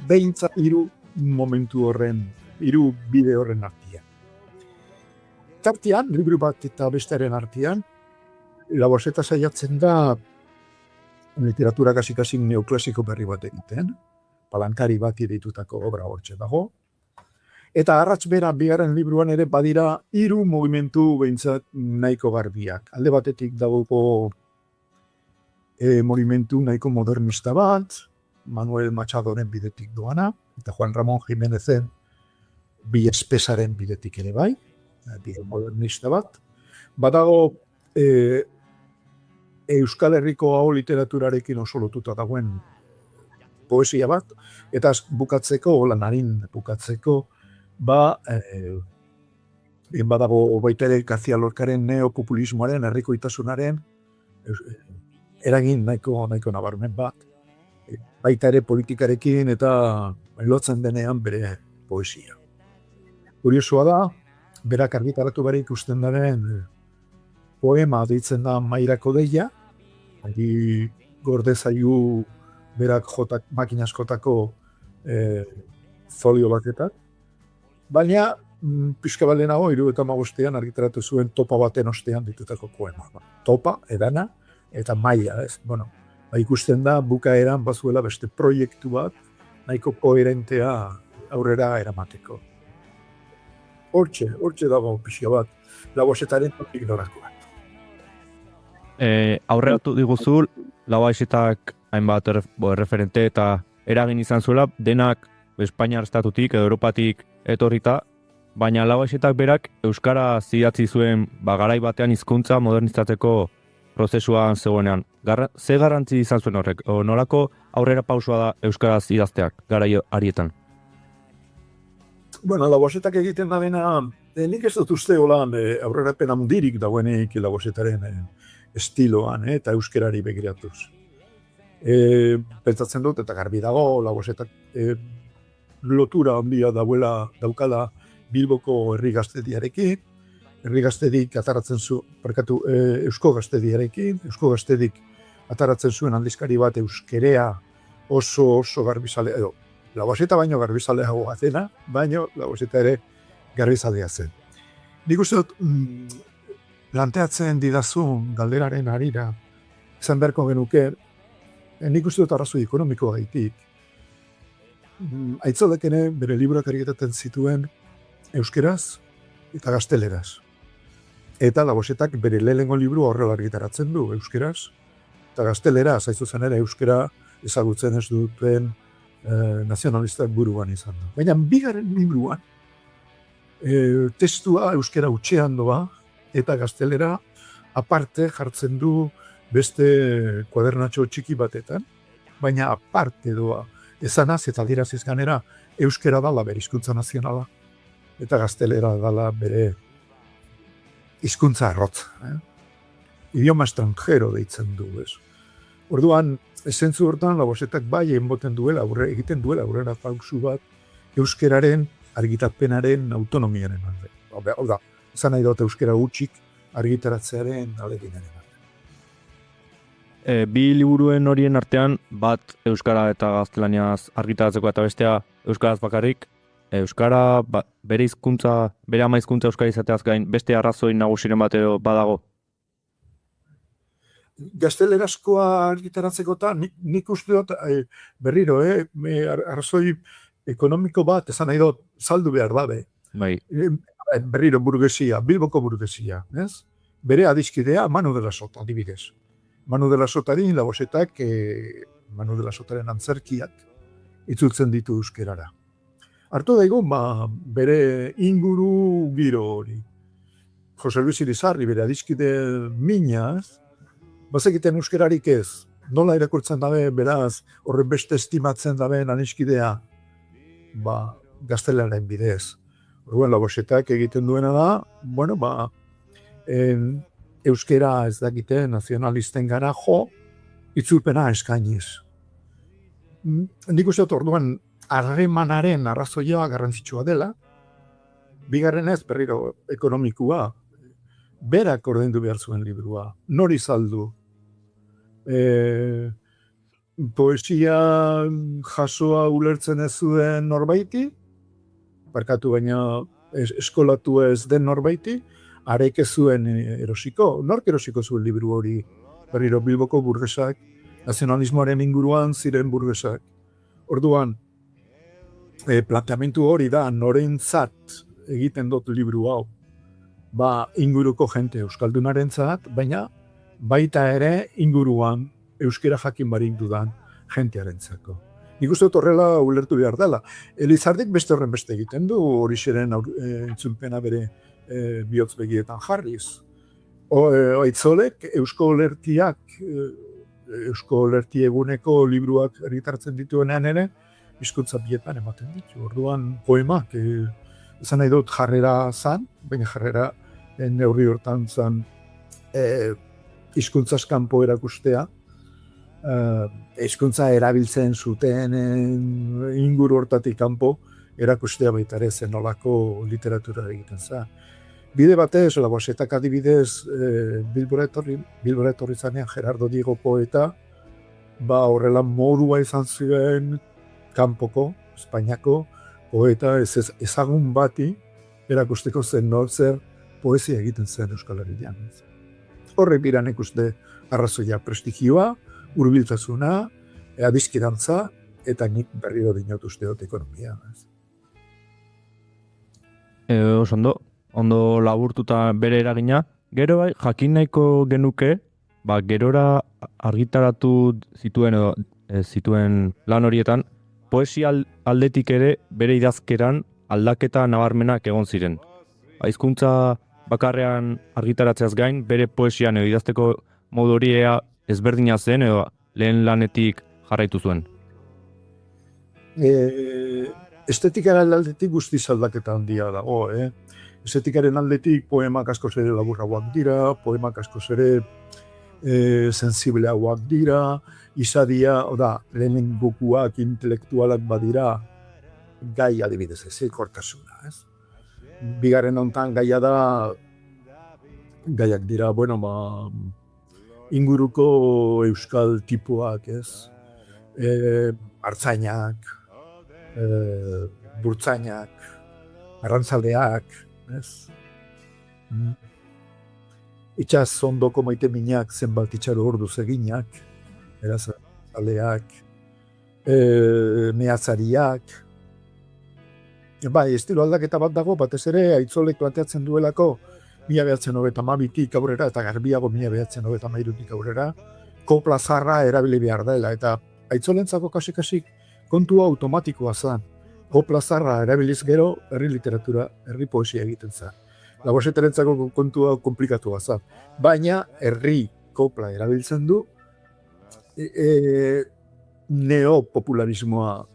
behintzat 3 momentu horren, 3 bide horren artean. Tartean, liburu bat eta bestearen artean, Labaxeta saiatzen da literatura kasik neoklasiko berri bat egiten, palankari bat deitutako obra hortxe dago, eta arrats bera 2. liburuan ere badira 3 mugimendu behintzat nahiko garbiak. Alde batetik dagoeko mugimendu nahiko modernista bat, Manuel Machadoren bidetik doana, eta Juan Ramón Jiménezen bi espesaren bidetik ere bai, bide modernista bat. Badago Euskal Herriko hau literaturarekin oso lotuta dagoen poesia bat, eta bukatzeko, Lanarin bukatzeko, badago baita ere García Lorcaren neopopulismoaren, herrikoitasunaren eragin nahiko nabarmen bat. Baita ere politikarekin eta lotzen denean bere poesia. Kuriosoa da, berak argitaratu bare ikusten daren poema deitzen da Mairako deia, gorde zaigu berak makinaz jotako folio baketak. Baina, pixka bat lehenago, 75 argitaratu zuen topa baten ostean ditutako poema. Topa, edana, eta maila, ez? Bueno, ikusten da, bukaeran bazuela beste proiektu bat, nahiko koherentea aurrera eramateko. Hortxe dago pixka bat, Labaxetaren ignorakoa. Aurreratu diguzu, Labaxetak hainbat referente eta eragin izan zuela, denak Espainiar estatutik edo Europatik etorrita, baina Labaxetak berak euskara zidatzi zuen garai batean hizkuntza modernizatzeko prozesuan zegoenean. Ze garrantzi izan zuen horrek? Nolako aurrera pausua da euskaraz idazteak garai harietan? Bueno, Labaxetak egiten da dena, nik ez dut uste holan aurrerapen handirik dagoenik Labaxetaren estiloan eta euskerari begiratuz. Pentsatzen dut, eta garbi dago, Labaxetak lotura handia daukala Bilboko herri gaztediarekin, herri gaztedik ataratzen Eusko gaztediarekin, Eusko gaztedik ataratzen zuen aldizkari bat euskerea oso garbizale, edo, Labaseta baino garbizaleago batena, baino Labaseta ere garbizalea zen. Nik uste dut, planteatzen didazun galderaren harira, izan beharko genuke, nik uste dut arrazoi ekonomikoa gaitik. Aitzaldek ere bere liburak argitatzen zituen euskeraz eta gazteleraz. Eta Labosetak bere lehenengo liburu horrela argitaratzen du euskeraz, eta gazteleraz, hain zuzen ere euskera ezagutzen ez duten nazionalistak buruan izan da. Baina bigarren libruan, testua euskera utxean doa, eta gaztelera aparte jartzen du beste kuadernatxo txiki batetan, baina aparte doa. Esanaz eta adiraziz ganera, euskera dala bere hizkuntza nazionala, eta gaztelera dala bere hizkuntza arrotza. Idioma estrangero deitzen du, ez. Orduan, esentzu hortan, Labosetak bai egiten duela aurrera pausu bat, euskeraren argitapenaren autonomiaren alde. Hau da, izan nahi dut euskera gutxik argitaratzearen aleginaren. Bi liburuen horien artean, bat euskara eta gaztelaniaz argitaratzeko eta bestea euskaraz bakarrik, euskara bere hizkuntza, bere ama hizkuntza euskara izateaz gain, beste arrazoi nagusiren bat edo badago? Gaztelerazkoa argitaratzeko eta nik uste dut berriro, arrazoi ekonomiko bat, esan nahi dut, saldu behar dabe. Bai. Berriro burgesia, Bilboko burgesia, ez? Bere adiskidea Manu de la Sota, adibidez. Manu de la Sotari, Labosetak, Manu de la Sotaren antzerkiak itzultzen ditu euskerara. Hartu daigo, bere inguru giro hori. Jose Luis Irizarri, bere adiskide minaz, bazekiten euskerarik ez. Nola irakurtzen dabe, beraz, horren beste estimatzen daben aniskidea, gaztelaren bidez. Orduan, Labosetak egiten duena da, euskera ez dakite nazionalisten gara itzulpena eskainiz. Nik uste dut orduan harremanaren arrazoia garrantzitsua dela, bigarren ez berriro ekonomikua, berak ordaindu behar zuen liburua, nori saldu. Poesia jasoa ulertzen ez zuen norbaiti, barkatu baina eskolatu ez den norbaiti, arek ez zuen erosiko. Nork erosiko zuen liburu hori? Berriro Bilboko burgesak, nazionalismoaren inguruan ziren burgesak. Orduan, planteamentu hori da norentzat egiten dut liburu hau. Inguruko jente euskaldunarentzat, baina baita ere inguruan euskera jakin barik dudan jentearentzako. Nik uste dut horrela ulertu behar dela. Elizardik beste horren beste egiten du, hori xeren entzunpena bere bihotz begietan jarriz. Aitzolek Eusko Lerti eguneko libruak argitartzen dituenean ere, hizkuntza bietan ematen ditu. Orduan poemak, esan nahi dut jarrera zan, baina jarrera neurri hortan zan hizkuntzaz kanpo erakustea, hizkuntza erabiltzen zuten inguru hortatik kanpo erakustea baita ere zen nolako literatura egiten za. Bide batez, Labosetak adibidez, Bilbora etorri zanean Gerardo Diego poeta, horrela modua izan zuen kanpoko, Espainiako poeta ezagun bati erakusteko zen nortzer poesia egiten zen Euskal Herrian. Horrek dira nik uste arrazoia prestigioa, hurbiltasuna, adiskidantza, eta nik berriro dinot uste dut ekonomia. Ondo laburtuta bere eragina, gero bai, jakin nahiko genuke, gerora argitaratu zituen lan horietan, poesia aldetik ere bere idazkeran aldaketa nabarmenak egon ziren. Hizkuntza bakarrean argitaratzeaz gain, bere poesian edo idazteko modu hori ezberdina zen edo lehen lanetik jarraitu zuen. Estetikaren aldetik guztiz aldaketa handia dago, Estetikaren aldetik poemak askoz ere laburrauak dira, poemak askoz ere sensibleagoak dira, izadia, lehenengokuak intelektualak badira, gai adibidez ez, kortasuna, ez? bigarren hontan gaia da, gaiak dira, bueno, inguruko euskal tipuak, ez? Artzainak, burtzainak, arrantzaleak, ez? Itxaz ondoko maite minak zenbat itxaro orduz eginak, eraz arrantzaleak, mehatzariak. Bai, estilo aldaketa bat dago, batez ere Aitzolek planteatzen duelako 1992tik aurrera eta Garbiago 1993tik aurrera kopla zarra erabili behar dela eta Aitzolentzako kasik kontua automatikoa zen. Kopla zarra erabiliz gero herri literatura, herri poesia egiten zen. Laboxetarentzako kontua komplikatua zen. Baina herri kopla erabiltzen du neopopularismoa,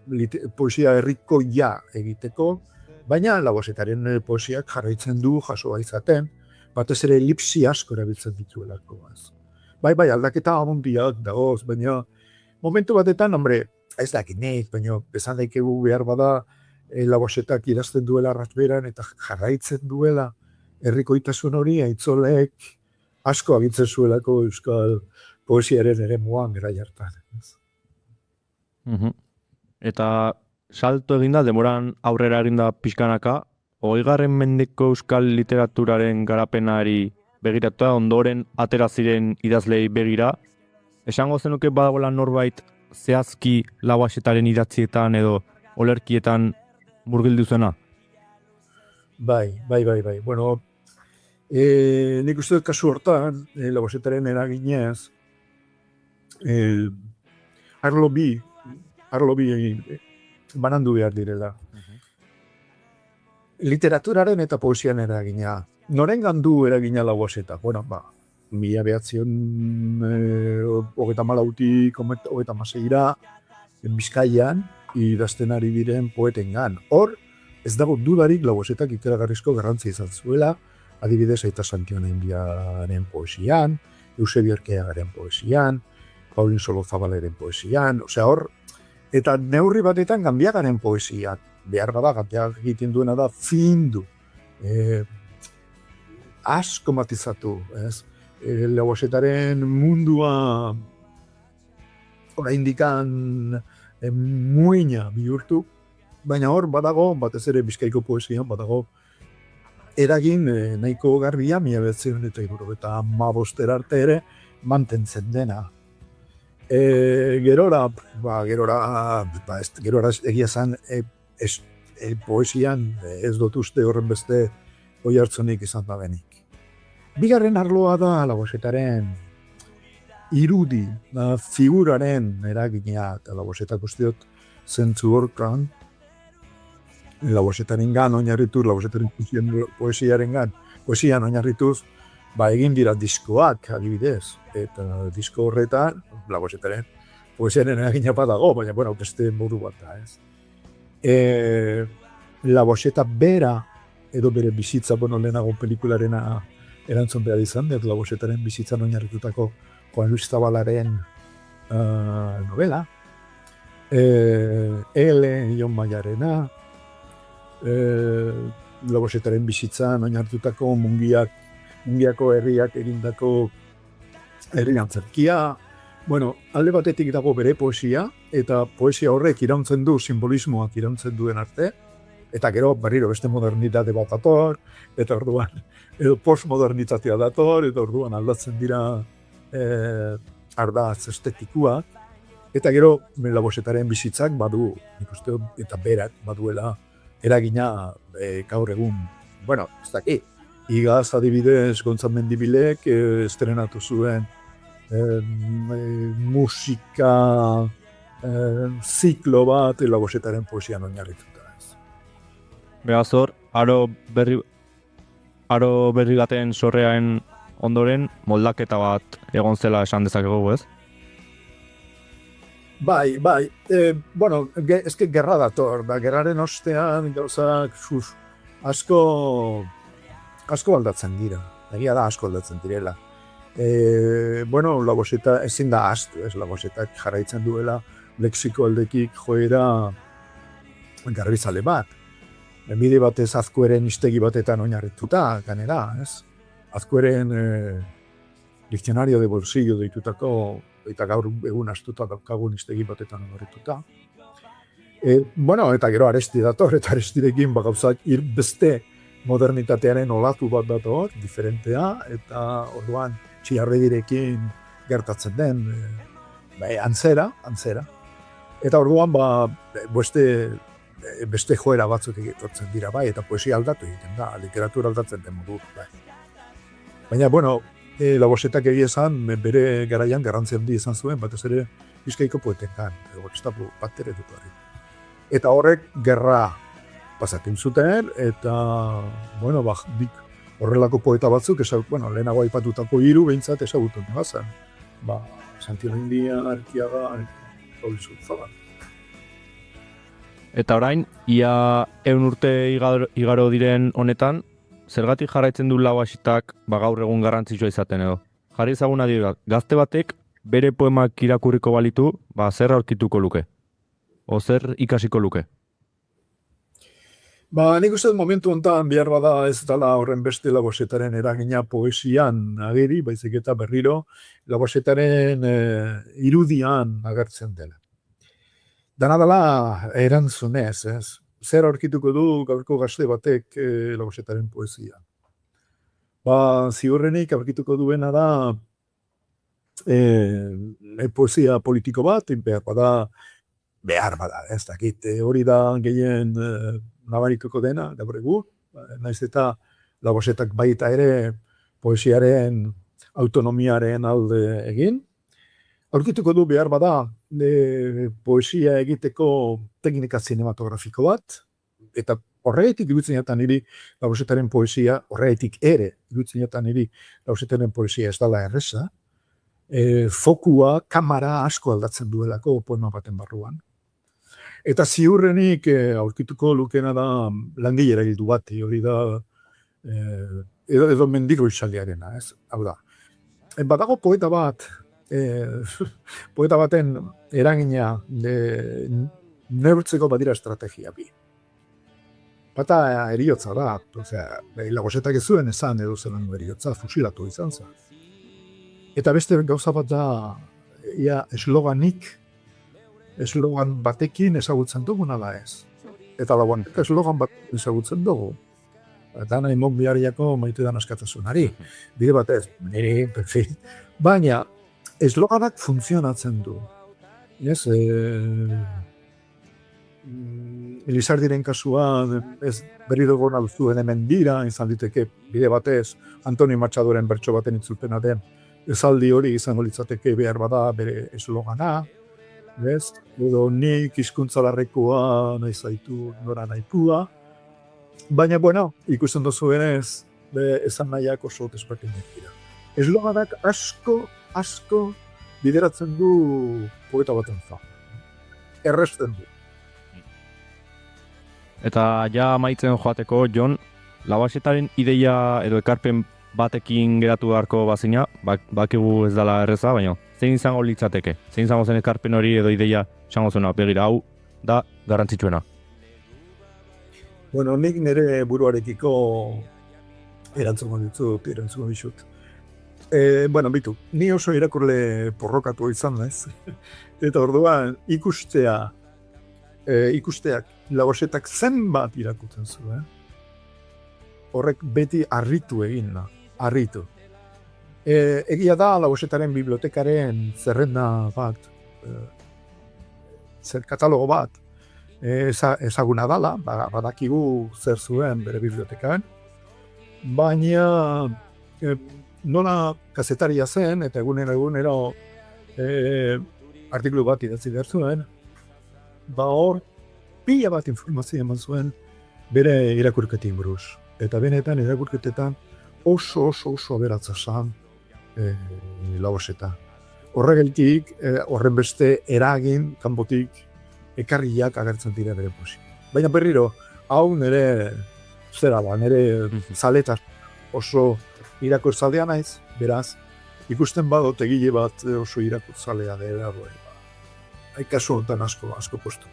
poesia herrikoia egiteko, baina Laboxetaren poesiak jarraitzen du jasoa izaten, batez ere elipsi asko erabiltzen dituelako. Bai, aldaketa abondiak dagoz, baina momentu batetan, ez dakit nik, baina esan daikegu behar bada Laboxetak idazten duela ratberan eta jarraitzen duela herrikoitasun hori Aitzolek asko agintzen zuelako euskal poesiaren eremuan garai hartan. Eta salto eginda, demoran aurrera eginda pixkanaka, 20. mendeko euskal literaturaren garapenari begiratuta, ondoren atera ziren idazlei begira, esango zenuke badagoela norbait zehazki Laboxetaren idatzietan edo olerkietan murgildu zena? Bai. Bueno, nik uste dut kasu hortan, Laboxetaren eraginez, arlo bi banandu behar direla. Literaturaren eta poesian eragina. Norengan du eragina Laboxeta? Bueno, 1934tik 1936ra Bizkaian idazten ari diren poetengan. Hor, ez dago dudarik Laboxetak ikaragarrizko garrantzia izan zuela, adibidez Aita Santionenbiaren poesian, Eusebio Erkeagaren poesian, Paulin Solozabaleren poesian, hor, eta neurri batetan Ganbiagaren poesiak, behar bada, Ganbiagak egiten duena da findu, asko matizatu, ez? Laboxetaren mundua oraindikan muina bihurtu, baina hor badago, batez ere Bizkaiko poesian badago, eragin nahiko garbia 1975 arte ere mantentzen dena. Gerora egia zan, poesian ez dut uste horren beste oihartzunik izan da benik. Bigarren arloa da Laboxetaren irudi, figuraren eragina, eta Laboxetak usteot zentzu horkan, Laboxetarengan oinarrituz, Laboxetaren poesian oinarrituz, egin dira diskoak, adibidez, eta disko horretan, Laboxetaren poesiaren eragina badago, baina, beste modu bat da, ez. Laboxeta bera, edo bere bizitza, lehenago pelikularena erantzun behar izan, Laboxetaren bizitzan oinarritutako Juan Luis Zabalaren novela, Jon Maiarena, Laboxetaren bizitzan oinarritutako Mungiako herriak egindako herri antzerkia. Alde batetik dago bere poesia, eta poesia horrek irauntzen du, simbolismoak irauntzen duen arte, eta gero berriro beste modernitate bat dator, eta orduan edo postmodernitatea dator, eta orduan aldatzen dira ardaz estetikuak, eta gero Laboxetaren bizitzak badu, nik uste, eta berak baduela eragina gaur egun, ez daki, igaz adibidez Gontzal Mendibilek estrenatu zuen musika ziklo bat Laboxetaren poesian oinarrituta. Beraz hor, aro berri baten sorrearen ondoren moldaketa bat egon zela esan dezakegu, ez? Bai, eske gerra dator, gerraren ostean gauzak asko aldatzen dira, egia da asko aldatzen direla. Laboxeta ezin da astu, Laboxetak jarraitzen duela lexiko aldekik joera garbizale bat. bide batez Azkueren hiztegi batetan oinarrituta, ganera, ez? Azkueren diccionario de bolsillo deitutako, eta gaur egun astuta daukagun hiztegi batetan oinarrituta. Bueno, eta gero Aresti dator, eta Arestirekin gauzak beste modernitatearen olatu bat dator, diferentea, eta orduan Txiarredirekin gertatzen den, antzera. Eta orduan, beste joera batzuk etortzen dira, bai, eta poesia aldatu egiten da, literatura aldatzen den modu, bai. Baina, bueno, Labosetak egia esan, bere garaian garrantzi handi izan zuen, batez ere Bizkaiko poetekan, bat ere dut hori. Eta horrek gerra pasatzen zuten, eta, bueno, nik horrelako poeta batzuk, lehenago aipatutako 3 behintzat ezagutu nebazan. Santiago India, Arkiaga, hori zutzaban. Eta orain, ia 100 urte igaro diren honetan, zergatik jarraitzen du Labosetak gaur egun garrantzitsua izaten edo? Jarri ezagun adibide bat, gazte batek bere poemak irakurriko balitu, zer aurkituko luke? O zer ikasiko luke? Nik uste momentu honetan behar bada ez dela horren beste Labosetaren eragina poesian ageri, baizik eta berriro Labosetaren irudian agertzen dela. Dana dela erantzunez, ez? Zer aurkituko du gaurko gazte batek Labosetaren poesia? Ziurrenik aurkituko duena da poesia politiko bat, behar bada, ez dakit, hori da gehien nabarituko dena, gaur egun, naiz eta Labosetak baita ere poesiaren autonomiaren alde egin. Aurkituko du behar bada poesia egiteko teknika zinematografiko bat, eta horregatik iruditzen jatan niri Labosetaren poesia, horregatik ere iruditzen jatan niri Labosetaren poesia ez dela erreza, fokua, kamera asko aldatzen duelako poema baten barruan. Eta ziurrenik aurkituko lukena da langilera hildu bat, hori da edo mendiko izaldiarena, ez? Hau da, badago poeta bat, poeta baten eragina neurtzeko badira estrategia bi. Bata eriotza da, Labosetak ez zuen esan edo zelan eriotza, fusilatu izan zen. Eta beste gauza bat da, eslogan batekin ezagutzen dugu nada ez. Eta Labosetak eslogan bat ezagutzen dugu. Dana inmobiliariako maite dan askatasunari. Bide batez, niri, perfil. Baina, esloganak funtzionatzen du. Yes, Elizardiren kasuan, ez berri dugu nalzuen hemen dira, izan diteke bide batez, Antoni Matxadoren bertso baten itzulpena den, ezaldi hori izango litzateke behar bada bere eslogana, ez? Edo nik hizkuntzalarrekoa nahi zaitu nora nahikua. Baina, bueno, ikusten duzu ez, esan nahiak oso desberdinak dira. Esloganak asko bideratzen du poeta baten za. Erresten du. Eta ja amaitzen joateko, Jon, Labosetaren ideia edo ekarpen batekin geratu beharko bazina, bakigu ez dela erreza, baina zein izango litzateke? Zein izango zen ekarpen hori edo ideia izango zuena, begira hau da garrantzitsuena? Bueno, nik nire buruarekiko erantzungo ditut. Bueno, bitu, ni oso irakurle porrokatu izan naiz. Eta orduan ikusteak Labosetak zenbat irakurtzen zuen. Horrek beti harritu egin da, harritu. Egia da Labosetaren bibliotekaren zerrenda bat, katalogo bat, ezaguna dala, badakigu zer zuen bere bibliotekan, baina nola kazetaria zen, eta egunero artikulu bat idatzi behar zuen, hor pila bat informazio eman zuen bere irakurketin buruz. Eta benetan irakurketetan oso aberatza zen Laboseta. Horregatik, horren beste eragin kanpotik ekarriak agertzen dira bere poesia. Baina berriro, hau nire zaletas oso irakurzalea naiz, beraz, ikusten badot egile bat oso irakurzalea dela. Kasu honetan asko postu.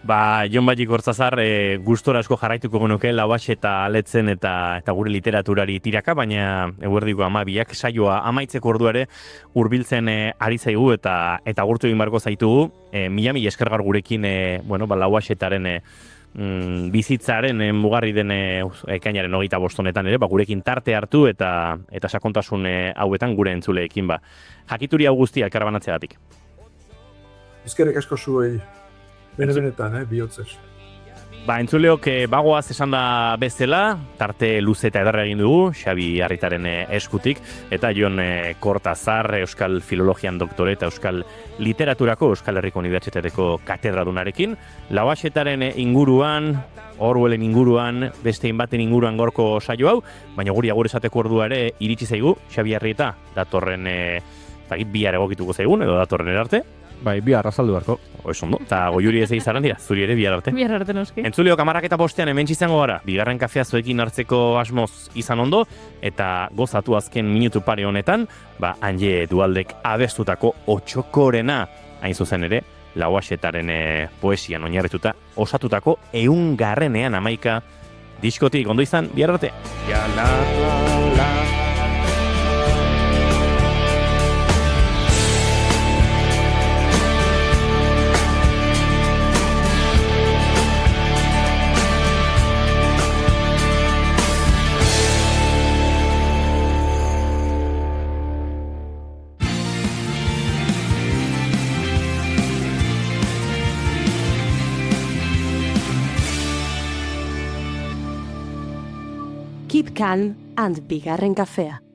Jon Batik Hortzazar, gustora asko jarraituko genuke Lauaxe eta Aletzen eta gure literaturari tiraka, baina eguerdiko 12ak saioa amaitzeko ordu ere hurbiltzen ari zaigu eta agurtu egin barko zaitugu. Mila esker gaur gurekin Lauaxetaren bizitzaren mugarri den ekainaren 25 honetan ere, gurekin tarte hartu eta sakontasun hauetan gure entzuleekin jakituri hau guztia elkarbanatzeagatik. Eskerrik asko zuei. Benetan, bihotzez. Entzuleok bagoaz esan da bezala, tarte luze eta ederra egin dugu, Xabi Arritaren eskutik, eta Jon Kortazar, Euskal Filologian doktore eta Euskal Literaturako Euskal Herriko Unibertsitateko katedradunarekin. Lauaxetaren inguruan, Orwellen inguruan, beste inbaten inguruan gorko saio hau, baina guri agur esateko ordua ere iritsi zaigu, Xabi Arrieta, datorren, bihar egokituko zaigun, edo datorren erarte. Bihar azaldu barko. Oiz ondo, eta goiuri ez egizaran dira, zuri ere bihar arte. Bihar arte noski. Entzuleo, kamarak eta bostean hemen izango gara, bigarren kafea zuekin hartzeko asmoz izan ondo, eta gozatu azken minutu pare honetan, Anje Dualdek abestutako Otxokorena, hain zuzen ere, Lauaxetaren poesian oinarrituta, osatutako 100. hamaika diskotik, ondo izan, bihar arte. Keep calm and bigarren kafea.